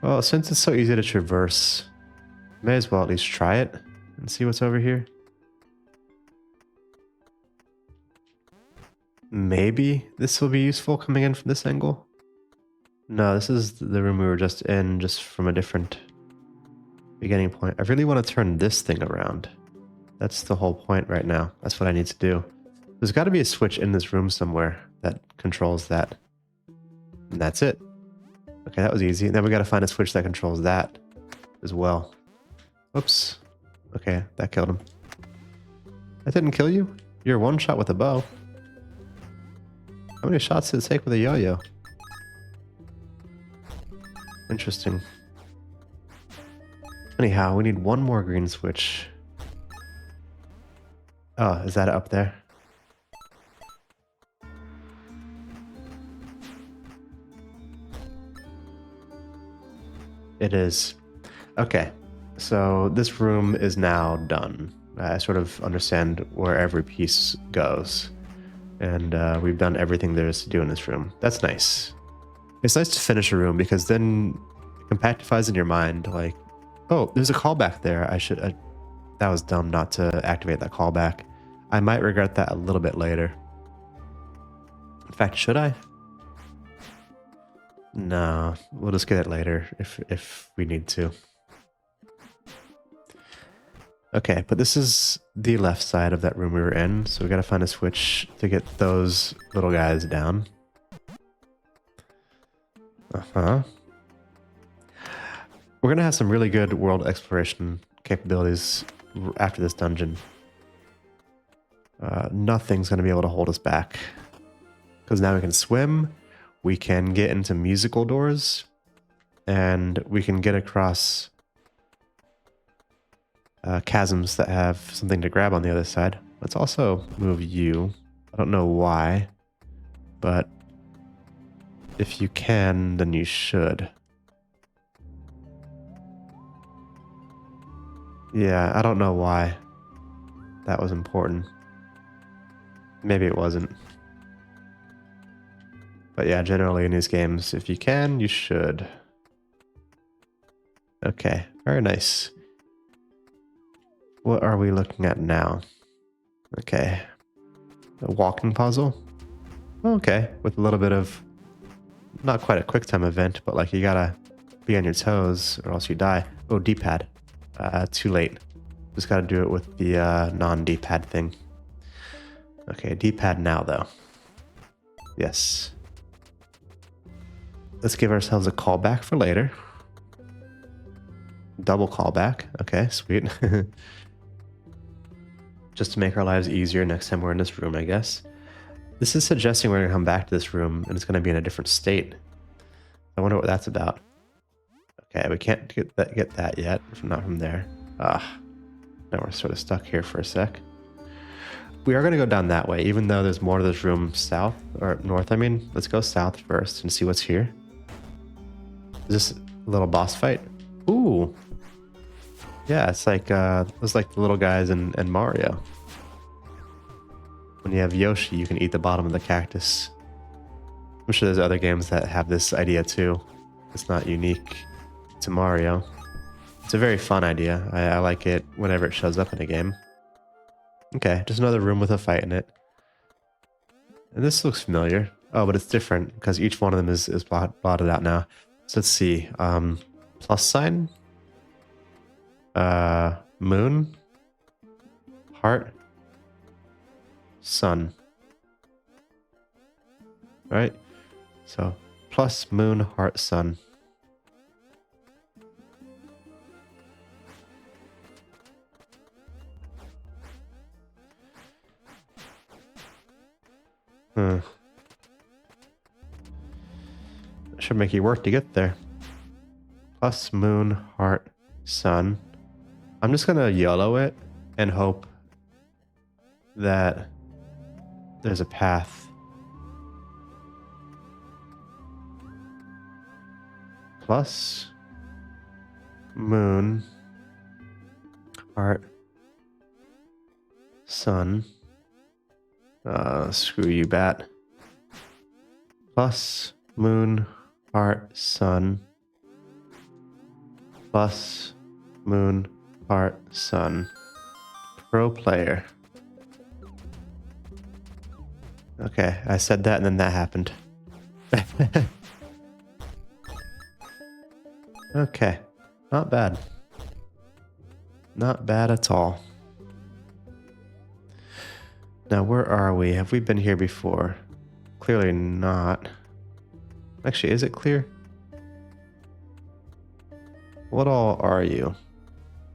Well, since it's so easy to traverse, may as well at least try it and see what's over here. Maybe this will be useful coming in from this angle. No, this is the room we were just in, just from a different beginning point. I really want to turn this thing around. That's the whole point right now. That's what I need to do. There's got to be a switch in this room somewhere that controls that. And that's it. Okay, that was easy. Then we got to find a switch that controls that as well. Oops. Okay, that killed him. That didn't kill you? You're one shot with a bow. How many shots did it take with a yo-yo? Interesting. Anyhow, we need one more green switch. Oh, is that up there? It is. Okay, so this room is now done. I sort of understand where every piece goes. And we've done everything there is to do in this room. That's nice. It's nice to finish a room because then it compactifies in your mind like, oh, there's a callback there. That was dumb not to activate that callback. I might regret that a little bit later. In fact, should I? No, we'll just get it later if we need to. Okay, but this is the left side of that room we were in, so we gotta find a switch to get those little guys down. Uh-huh. We're gonna have some really good world exploration capabilities after this dungeon. Nothing's gonna be able to hold us back. Because now we can swim, we can get into musical doors, and we can get across chasms that have something to grab on the other side. Let's also move you. I don't know why, but if you can, then you should. Yeah, I don't know why that was important. Maybe it wasn't. But yeah, generally in these games, if you can, you should. Okay, very nice. What are we looking at now? Okay. A walking puzzle? Okay, with a little bit of, not quite a quick time event, but like you gotta be on your toes or else you die. Oh, D-pad. Too late. Just gotta do it with the non-D-pad thing. Okay, D-pad now though. Yes. Let's give ourselves a callback for later. Double callback. Okay, sweet. Just to make our lives easier next time we're in this room, I guess. This is suggesting we're going to come back to this room and it's going to be in a different state. I wonder what that's about. Okay, we can't get that yet. Not from there. Now we're sort of stuck here for a sec. We are going to go down that way, even though there's more to this room south, or north, I mean. Let's go south first and see what's here. Is this a little boss fight? Ooh. Yeah, it's like it's like the little guys in Mario. When you have Yoshi, you can eat the bottom of the cactus. I'm sure there's other games that have this idea too. It's not unique to Mario. It's a very fun idea. I like it whenever it shows up in a game. Okay, just another room with a fight in it. And this looks familiar. Oh, but it's different because each one of them is blotted out now. So let's see. Plus sign. Moon. Heart. Sun. All right. So plus moon, heart, sun. Should make you work to get there. Plus moon, heart, sun. I'm just gonna YOLO it and hope that there's a path. Plus moon, heart, sun. Screw you, bat. Plus moon, heart, sun. Plus moon, heart, sun. Pro player. Okay, I said that and then that happened. Okay, not bad. Not bad at all. Now, where are we? Have we been here before? Clearly not. Actually, is it clear? What all are you?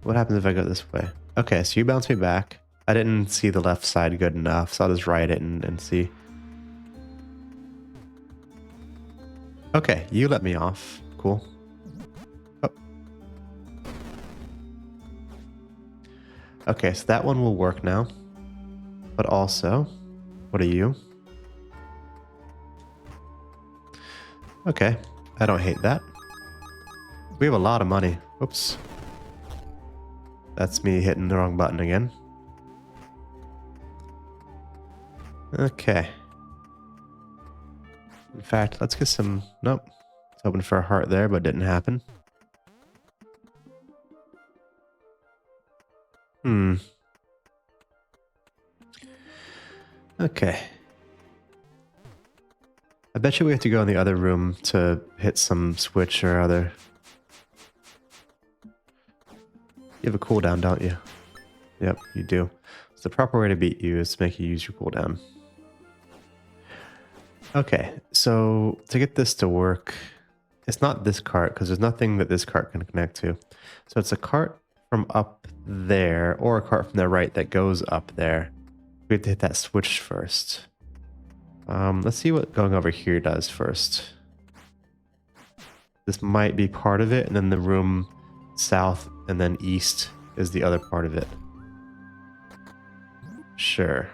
What happens if I go this way? Okay, so you bounce me back. I didn't see the left side good enough, so I'll just write it and see. Okay, you let me off. Cool. Oh. Okay, so that one will work now. But also, what are you? Okay, I don't hate that. We have a lot of money. Oops. That's me hitting the wrong button again. Okay. In fact, let's get some... Nope. I was hoping for a heart there, but didn't happen. Okay. I bet you we have to go in the other room to hit some switch or other. You have a cooldown, don't you? Yep, you do. So the proper way to beat you is to make you use your cooldown. Okay, so to get this to work, it's not this cart because there's nothing that this cart can connect to. So it's a cart from up there or a cart from the right that goes up there. We have to hit that switch first. Let's see what going over here does first. This might be part of it, and then the room south and then east is the other part of it. Sure.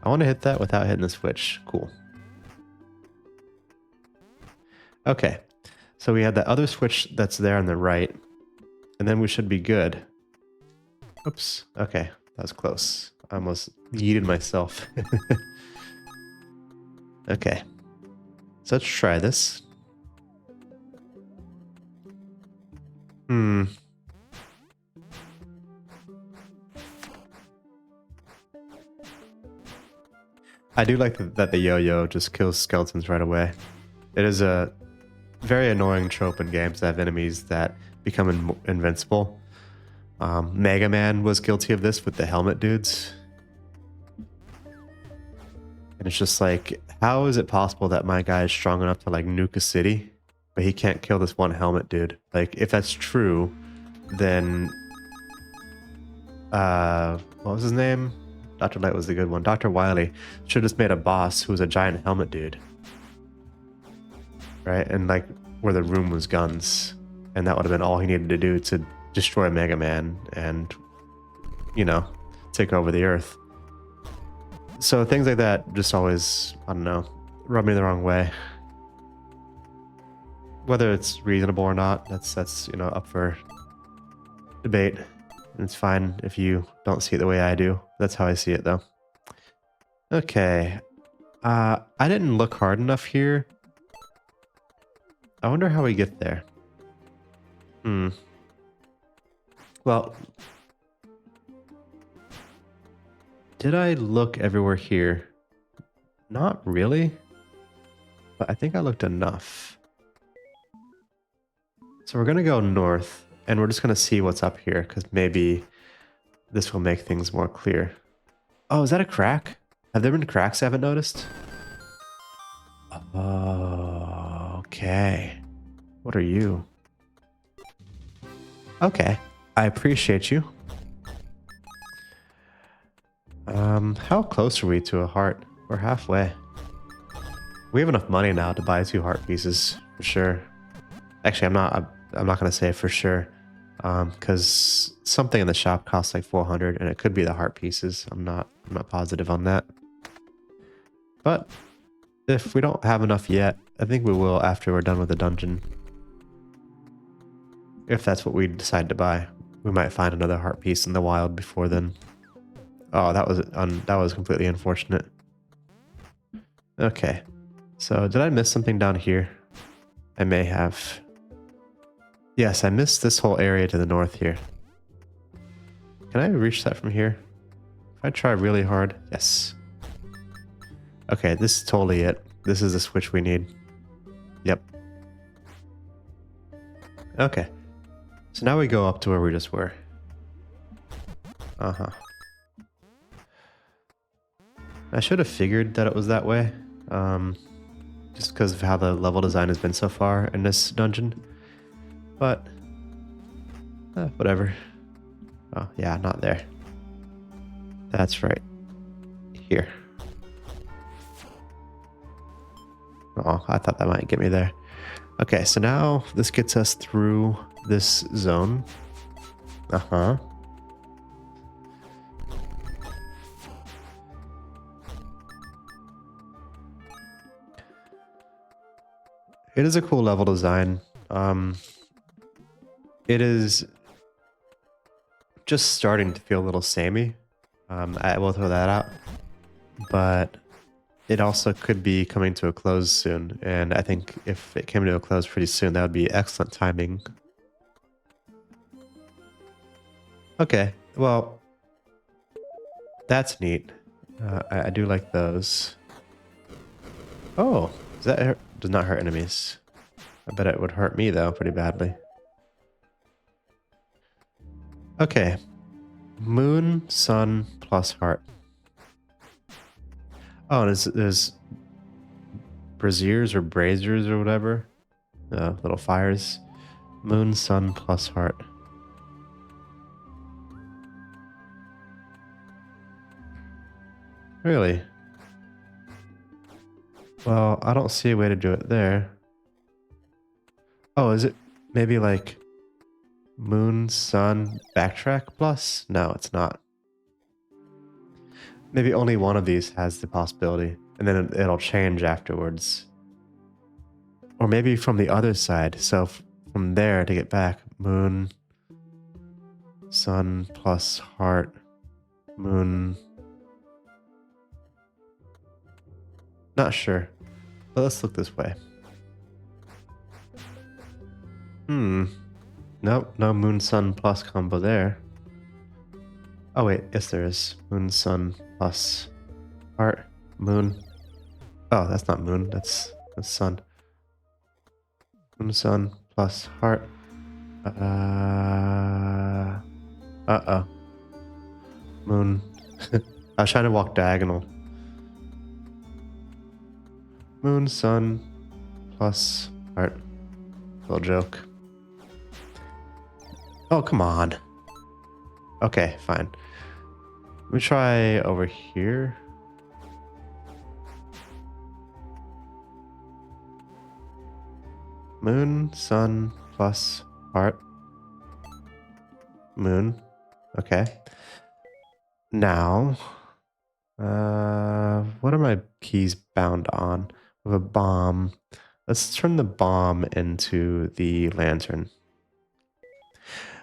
I want to hit that without hitting the switch. Cool. Okay. So we had that other switch that's there on the right, and then we should be good. Oops. Okay. That was close. I almost yeeted myself. Okay. So let's try this. I do like that the yo-yo just kills skeletons right away. It is a very annoying trope in games to have enemies that become invincible. Mega Man was guilty of this with the helmet dudes. And it's just like, how is it possible that my guy is strong enough to like nuke a city, but he can't kill this one helmet dude? Like, if that's true, then what was his name? Dr. Light was the good one. Dr. Wily should have just made a boss who was a giant helmet dude. Right? And like where the room was guns. And that would have been all he needed to do to destroy Mega Man and, you know, take over the Earth. So things like that just always, I don't know, rub me the wrong way. Whether it's reasonable or not, that's you know, up for debate. And it's fine if you don't see it the way I do. That's how I see it, though. Okay. I didn't look hard enough here I wonder how we get there. Well, did I look everywhere here? Not really, but I think I looked enough. So we're going to go north, and we're just going to see what's up here, because maybe this will make things more clear. Oh, is that a crack? Have there been cracks I haven't noticed? Oh, okay. What are you? Okay, I appreciate you. How close are we to a heart? We're halfway. We have enough money now to buy 2 heart pieces for sure. Actually, I'm not gonna say for sure, because something in the shop costs like 400, and it could be the heart pieces. I'm not positive on that. But if we don't have enough yet, I think we will after we're done with the dungeon. If that's what we decide to buy, we might find another heart piece in the wild before then. Oh, that was completely unfortunate. Okay, so did I miss something down here? I may have. Yes, I missed this whole area to the north here. Can I reach that from here? If I try really hard, yes. Okay, this is totally it. This is the switch we need. Yep. Okay. So now we go up to where we just were. Uh-huh. I should have figured that it was that way. Just because of how the level design has been so far in this dungeon. But, whatever. Oh, yeah, not there. That's right. Here. Oh, I thought that might get me there. Okay, so now this gets us through this zone. Uh-huh. It is a cool level design. It is just starting to feel a little samey. I will throw that out. But it also could be coming to a close soon. And I think if it came to a close pretty soon, that would be excellent timing. Okay, well, that's neat. I do like those. Oh, does not hurt enemies. I bet it would hurt me though pretty badly. Okay, moon, sun, plus heart. Oh, and there's braziers or braziers or whatever. Little fires. Moon, sun, plus heart. Really? Well, I don't see a way to do it there. Oh, is it maybe like moon, sun, backtrack plus? No, it's not. Maybe only one of these has the possibility, and then it'll change afterwards. Or maybe from the other side. So from there to get back, moon, sun plus heart, moon. Not sure, but let's look this way. Nope, no moon, sun plus combo there. Oh wait, yes there is. Moon, sun plus heart, moon. Oh, that's not moon, that's sun. Moon, sun plus heart. Uh-oh. Moon. I was trying to walk diagonal. Moon, sun, plus heart. Little joke. Oh, come on. Okay, fine. Let me try over here. Moon, sun, plus heart. Moon. Okay. Now, what are my keys bound on? With a bomb. Let's turn the bomb into the lantern.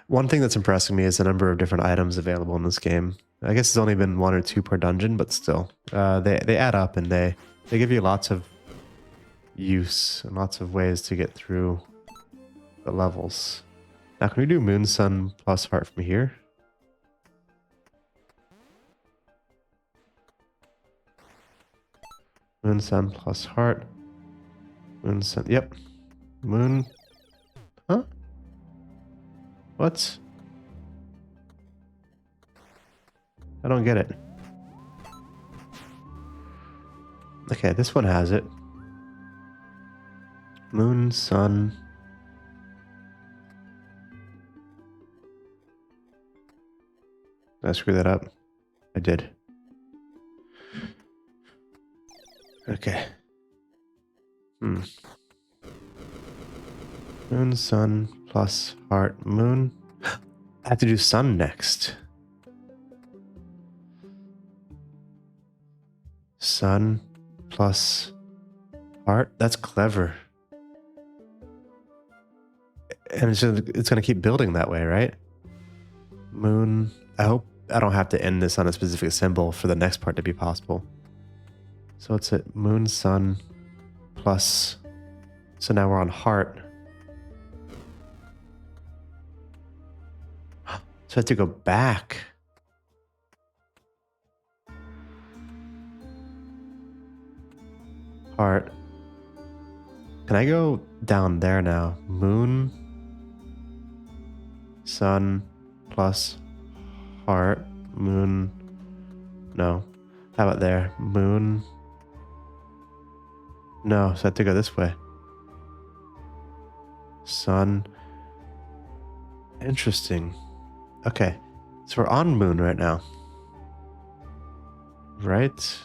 One thing that's impressing me is the number of different items available in this game. I guess it's only been 1 or 2 per dungeon, but still, they add up and they give you lots of use and lots of ways to get through the levels. Now, can we do moon, sun, plus heart from here? Moon, sun, plus heart. Moon, sun. Yep. Moon. Huh? What? I don't get it. Okay, this one has it. Moon, sun. Did I screw that up? I did. Okay. Moon, sun, plus heart, moon. I have to do sun next. Sun plus heart. That's clever. And it's going to keep building that way, right? Moon. I hope I don't have to end this on a specific symbol for the next part to be possible. So it's at moon, sun, plus. So now we're on heart. So I have to go back. Heart. Can I go down there now? Moon, sun, plus heart, moon. No. How about there? Moon. No, so I have to go this way. Sun. Interesting. Okay. So we're on moon right now. Right?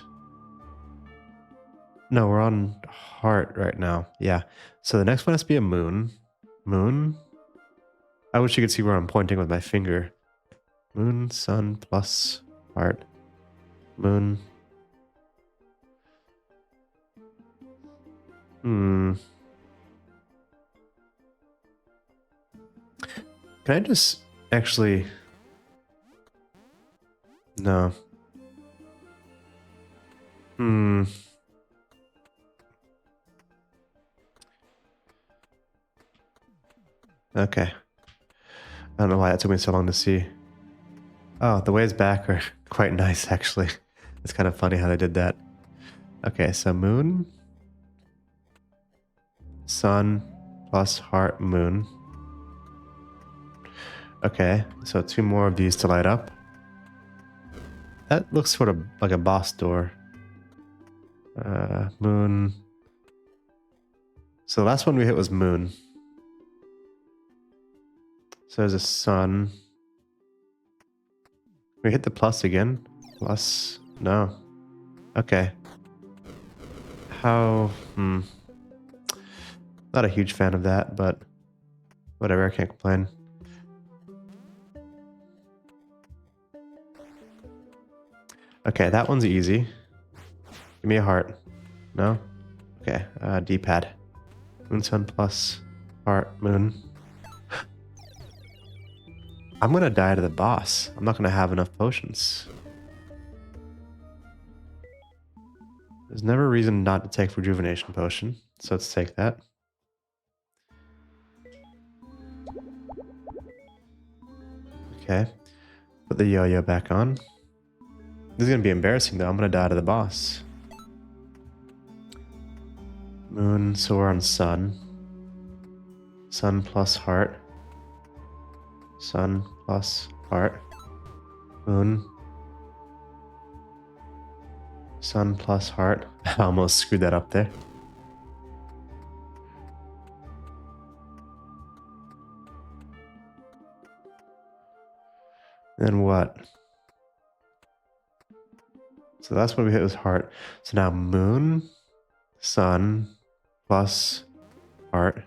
No, we're on heart right now. Yeah. So the next one has to be a moon. Moon. I wish you could see where I'm pointing with my finger. Moon, sun, plus heart. Moon. Can I just actually... No. Okay. I don't know why it took me so long to see. Oh, the ways back are quite nice, actually. It's kind of funny how they did that. Okay, so moon, sun, plus heart, moon. Okay, so 2 more of these to light up. That looks sort of like a boss door. Moon. So the last one we hit was moon. So there's a sun. We hit the plus again. Plus. No. Okay. How? Not a huge fan of that, but whatever. I can't complain. Okay, that one's easy. Give me a heart. No? Okay, D-pad. Moon, sun, plus heart, moon. I'm gonna die to the boss. I'm not gonna have enough potions. There's never a reason not to take rejuvenation potion, so let's take that. Okay, put the yo-yo back on. This is gonna be embarrassing though. I'm gonna die to the boss. Moon, so we're on sun. Sun plus heart. Sun plus heart. Moon. Sun plus heart. I almost screwed that up there. Then what? So that's what we hit was heart. So now moon, sun, plus heart.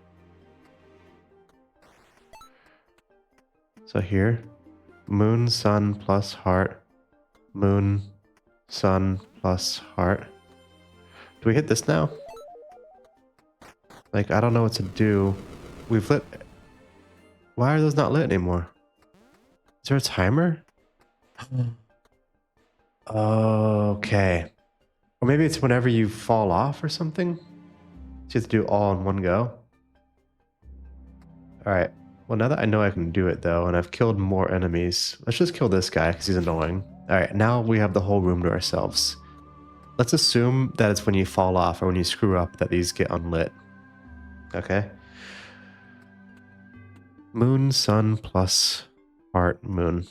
So here, moon, sun, plus heart. Moon, sun, plus heart. Do we hit this now? Like, I don't know what to do. We've lit... Why are those not lit anymore? Is there a timer? Okay. Or maybe it's whenever you fall off or something? So you have to do it all in one go. All right. Well, now that I know I can do it though, and I've killed more enemies, let's just kill this guy because he's annoying. All right, now we have the whole room to ourselves. Let's assume that it's when you fall off or when you screw up that these get unlit. Okay. Moon, sun, plus heart, moon.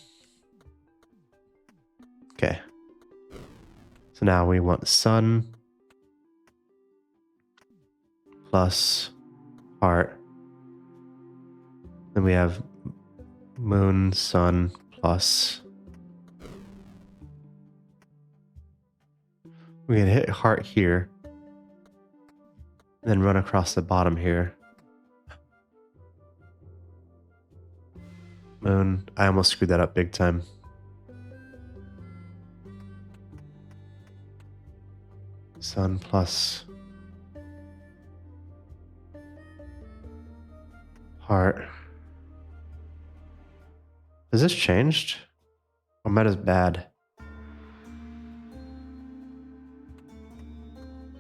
Okay. So now we want sun plus heart. Then we have moon, sun, plus. We can hit heart here. Then run across the bottom here. Moon. I almost screwed that up big time. Sun plus heart. Has this changed? Or am I just bad?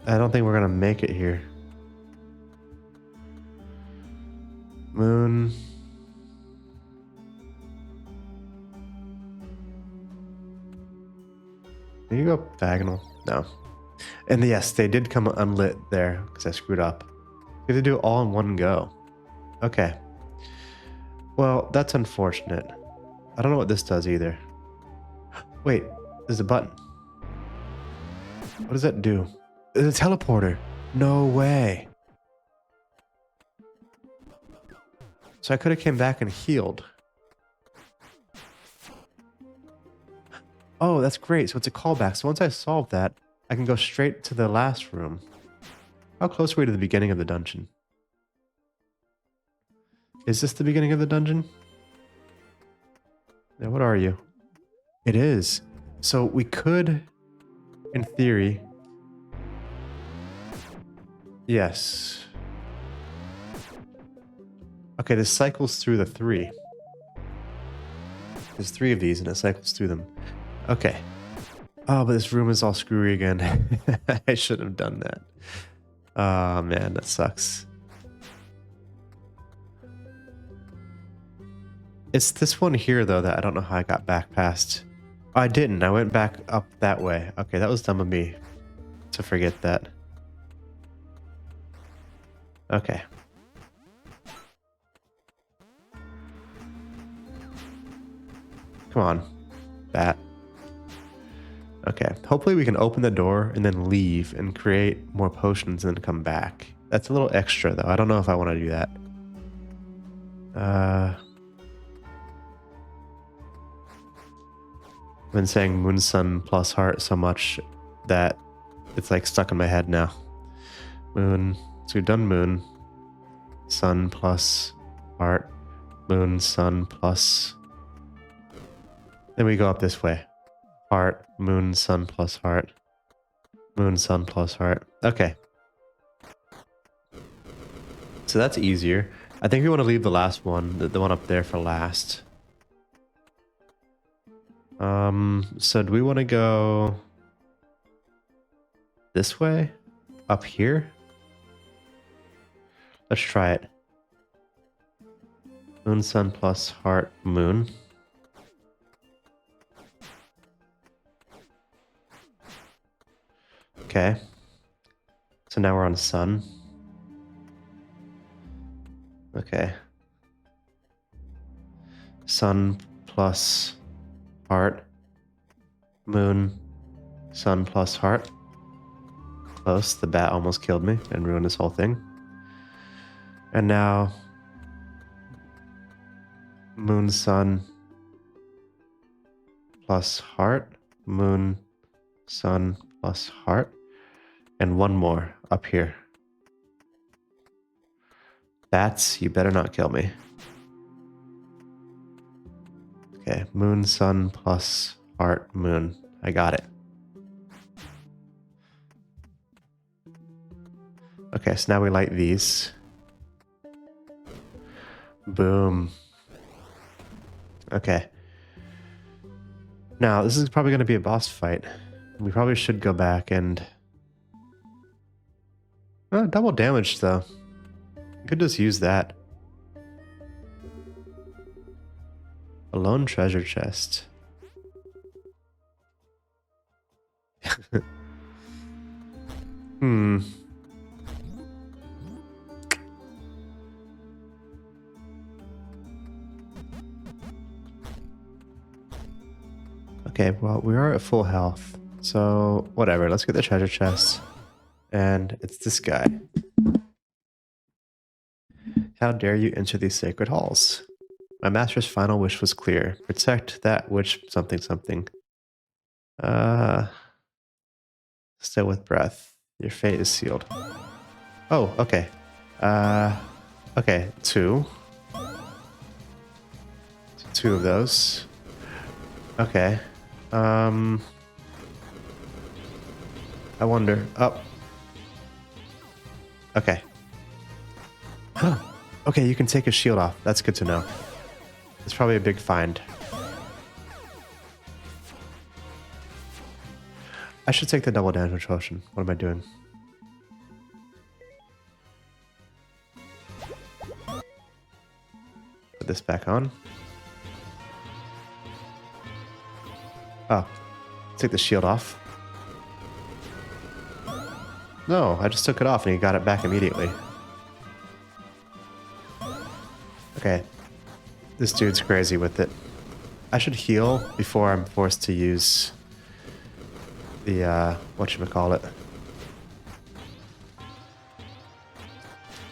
I don't think we're gonna make it here. Moon. Can you go diagonal? No. And yes, they did come unlit there because I screwed up. You have to do it all in one go. Okay. Well, that's unfortunate. I don't know what this does either. Wait, there's a button. What does that do? It's a teleporter. No way. So I could have came back and healed. Oh, that's great. So it's a callback. So once I solve that, I can go straight to the last room. How close are we to the beginning of the dungeon? Is this the beginning of the dungeon? Yeah, what are you? It is. So we could, in theory... Yes. Okay, this cycles through the 3. There's 3 of these and it cycles through them. Okay. Oh, but this room is all screwy again. I shouldn't have done that. Oh, man, that sucks. It's this one here, though, that I don't know how I got back past. Oh, I didn't. I went back up that way. Okay, that was dumb of me to forget that. Okay. Come on, bat. Okay, hopefully we can open the door and then leave and create more potions and then come back. That's a little extra, though. I don't know if I want to do that. I've been saying moon, sun, plus heart so much that it's like stuck in my head now. Moon. So we've done moon. Sun plus heart. Moon, sun plus. Then we go up this way. Heart, moon, sun plus heart. Moon, sun plus heart. Okay. So that's easier. I think we want to leave the last one, the one up there for last. So do we want to go this way? Up here? Let's try it. Moon, sun plus heart, moon. Okay. So now we're on sun. Okay. Sun plus heart. Moon. Sun plus heart. Close. The bat almost killed me and ruined this whole thing. And now moon, sun plus heart. Moon, sun plus heart. And one more up here. Bats, you better not kill me. Okay, moon, sun plus heart, moon. I got it. Okay, so now we light these. Boom. Okay. Now, this is probably going to be a boss fight. We probably should go back and... Oh, double damage though. You could just use that. A lone treasure chest. Hmm. Okay, well, we are at full health. So, whatever. Let's get the treasure chest. And it's this guy. How dare you enter these sacred halls? My master's final wish was clear. Protect that which something something. Still with breath. Your fate is sealed. Oh, okay. Okay, two. Two of those. Okay. I wonder. Oh. Okay. Huh. Okay, you can take his shield off. That's good to know. It's probably a big find. I should take the double damage potion. What am I doing? Put this back on. Oh. Take the shield off. No, I just took it off and he got it back immediately. Okay. This dude's crazy with it. I should heal before I'm forced to use the, whatchamacallit.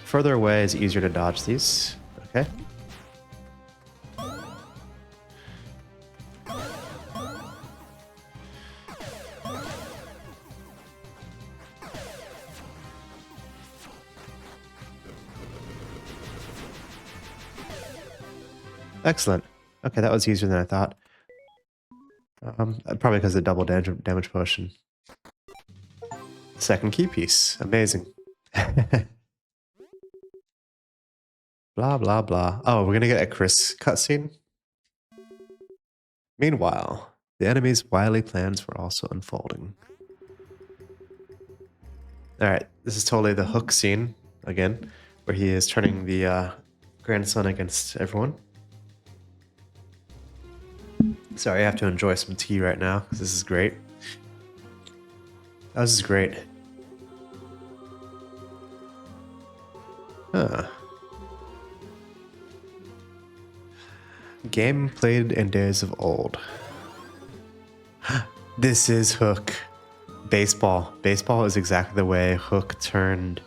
Further away is easier to dodge these. Okay. Excellent. Okay, that was easier than I thought. Probably because of the double damage potion. Second key piece. Amazing. Blah, blah, blah. Oh, we're gonna get a Chris cutscene? Meanwhile, the enemy's wily plans were also unfolding. Alright, this is totally the Hook scene, again, where he is turning the grandson against everyone. Sorry, I have to enjoy some tea right now, because this is great. Oh, this is great. Huh. Game played in days of old. This is Hook. Baseball. Baseball is exactly the way Hook turned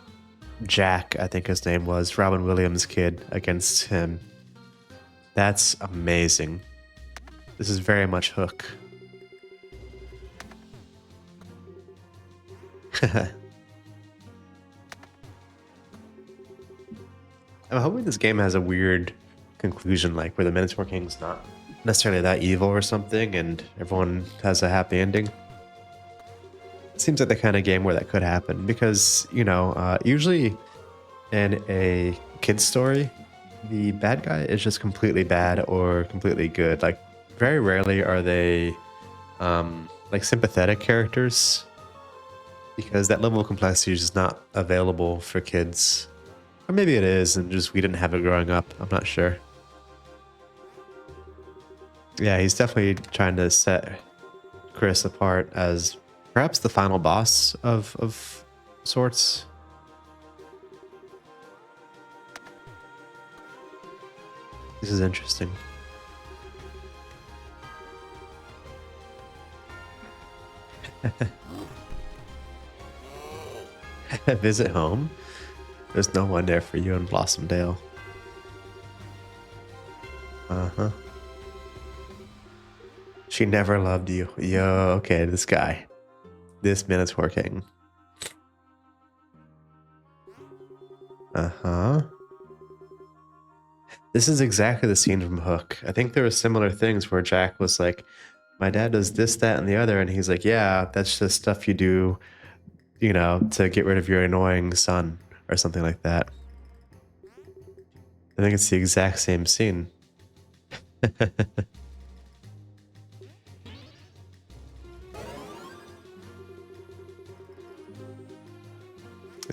Jack, I think his name was, Robin Williams' kid, against him. That's amazing. This is very much Hook. I'm hoping this game has a weird conclusion, like where the Minotaur King's not necessarily that evil or something, and everyone has a happy ending. It seems like the kind of game where that could happen, because, you know, usually in a kid's story, the bad guy is just completely bad or completely good. Like, very rarely are they like sympathetic characters, because that level of complexity is just not available for kids. Or maybe it is, and just we didn't have it growing up. I'm not sure. Yeah, he's definitely trying to set Chris apart as perhaps the final boss of sorts. This is interesting. Visit home? There's no one there for you in Blossomdale. Uh-huh. She never loved you. Yo, okay, this guy. This Minotaur King. Uh-huh. This is exactly the scene from Hook. I think there were similar things where Jack was like, my dad does this, that, and the other, and he's like, yeah, that's just stuff you do, you know, to get rid of your annoying son, or something like that. I think it's the exact same scene.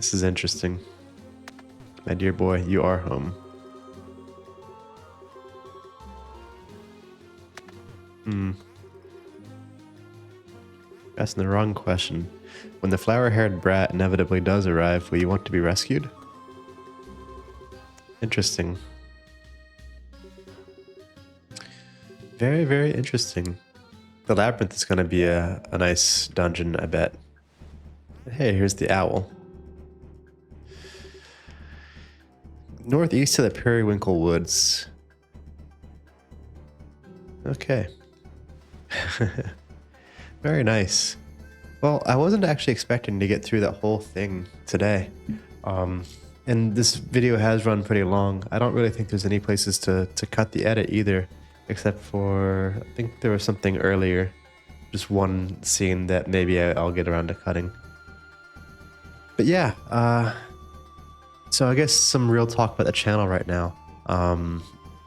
This is interesting. My dear boy, you are home. Asking the wrong question. When the flower-haired brat inevitably does arrive, will you want to be rescued? Interesting. Very, very interesting. The labyrinth is going to be a nice dungeon, I bet. Hey, here's the owl. Northeast of the Periwinkle Woods. Okay. Very nice. Well, I wasn't actually expecting to get through that whole thing today. And this video has run pretty long. I don't really think there's any places to cut the edit either, except for, I think there was something earlier. Just one scene that maybe I'll get around to cutting. But yeah, so I guess some real talk about the channel right now.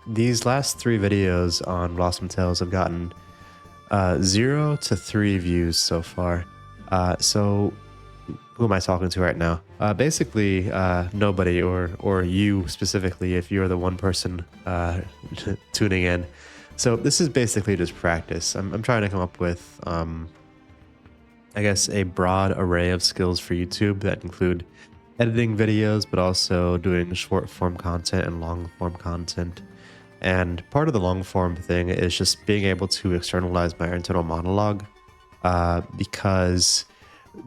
These last 3 videos on Blossom Tales have gotten 0 to 3 views so far. So who am I talking to right now? Basically, nobody, or you specifically, if you're the one person tuning in. So this is basically just practice. I'm trying to come up with, I guess, a broad array of skills for YouTube that include editing videos, but also doing short form content and long form content. And part of the long form thing is just being able to externalize my internal monologue, because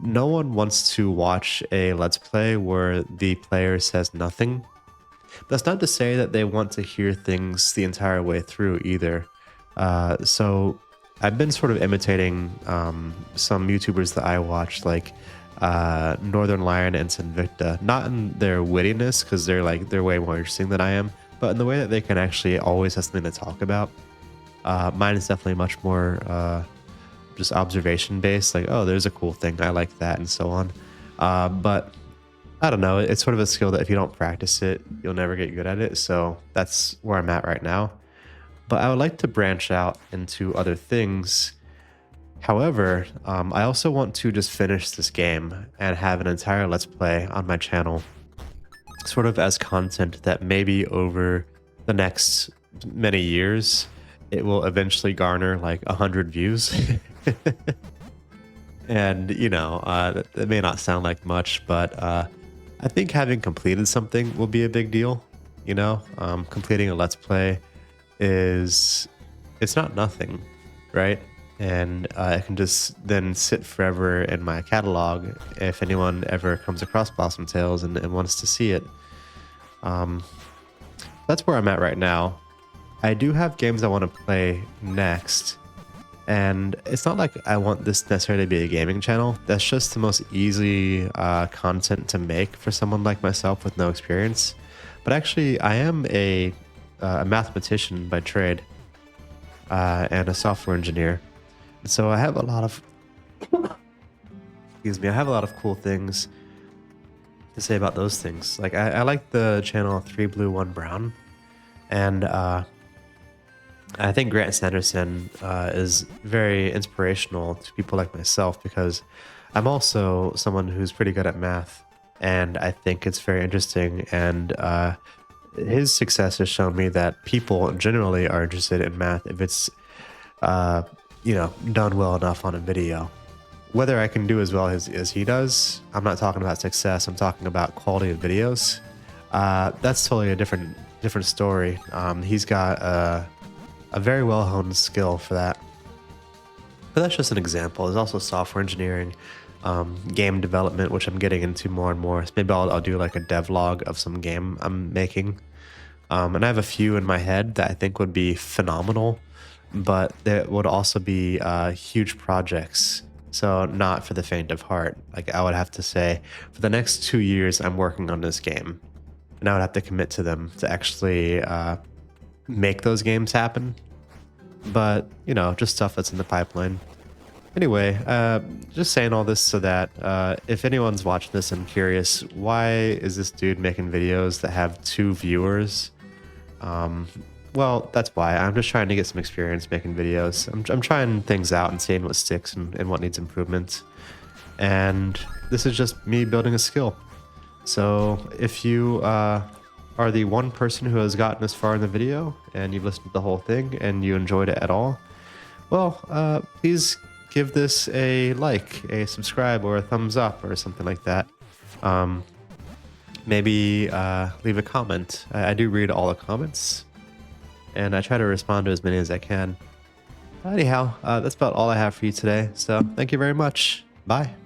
no one wants to watch a Let's Play where the player says nothing. That's not to say that they want to hear things the entire way through either. So I've been sort of imitating some YouTubers that I watch, like Northern Lion and Sinvicta, not in their wittiness, because they're way more interesting than I am, but in the way that they can actually always have something to talk about. Mine is definitely much more just observation based, like, oh, there's a cool thing, I like that, and so on. But I don't know, it's sort of a skill that if you don't practice it, you'll never get good at it. So that's where I'm at right now. But I would like to branch out into other things. However, I also want to just finish this game and have an entire Let's Play on my channel, sort of as content that maybe over the next many years, it will eventually garner like 100 views. And, you know, that may not sound like much, but I think having completed something will be a big deal. You know, completing a Let's Play it's not nothing, right? And it can just then sit forever in my catalog if anyone ever comes across Blossom Tales and wants to see it. That's where I'm at right now. I do have games I want to play next, and it's not like I want this necessarily to be a gaming channel. That's just the most easy content to make for someone like myself with no experience. But actually, I am a mathematician by trade and a software engineer. So I have a lot of, excuse me, I have a lot of cool things to say about those things. Like I like the channel 3 Blue 1 Brown, and I think Grant Sanderson is very inspirational to people like myself, because I'm also someone who's pretty good at math, and I think it's very interesting. And his success has shown me that people generally are interested in math if it's, you know, done well enough on a video. Whether I can do as well as he does, I'm not talking about success. I'm talking about quality of videos. That's totally a different story. He's got a very well-honed skill for that. But that's just an example. There's also software engineering, game development, which I'm getting into more and more. So maybe I'll do like a devlog of some game I'm making. And I have a few in my head that I think would be phenomenal, but there would also be huge projects. So not for the faint of heart. Like I would have to say, for the next 2 years, I'm working on this game, and I would have to commit to them to actually make those games happen. But, you know, just stuff that's in the pipeline. Anyway, just saying all this so that if anyone's watching this and curious, why is this dude making videos that have 2 viewers? Well, that's why. I'm just trying to get some experience making videos. I'm trying things out and seeing what sticks and what needs improvement. And this is just me building a skill. So if you are the one person who has gotten this far in the video and you've listened to the whole thing and you enjoyed it at all, well, please give this a like, a subscribe, or a thumbs up, or something like that. Maybe leave a comment. I do read all the comments, and I try to respond to as many as I can. Anyhow, that's about all I have for you today. So thank you very much. Bye.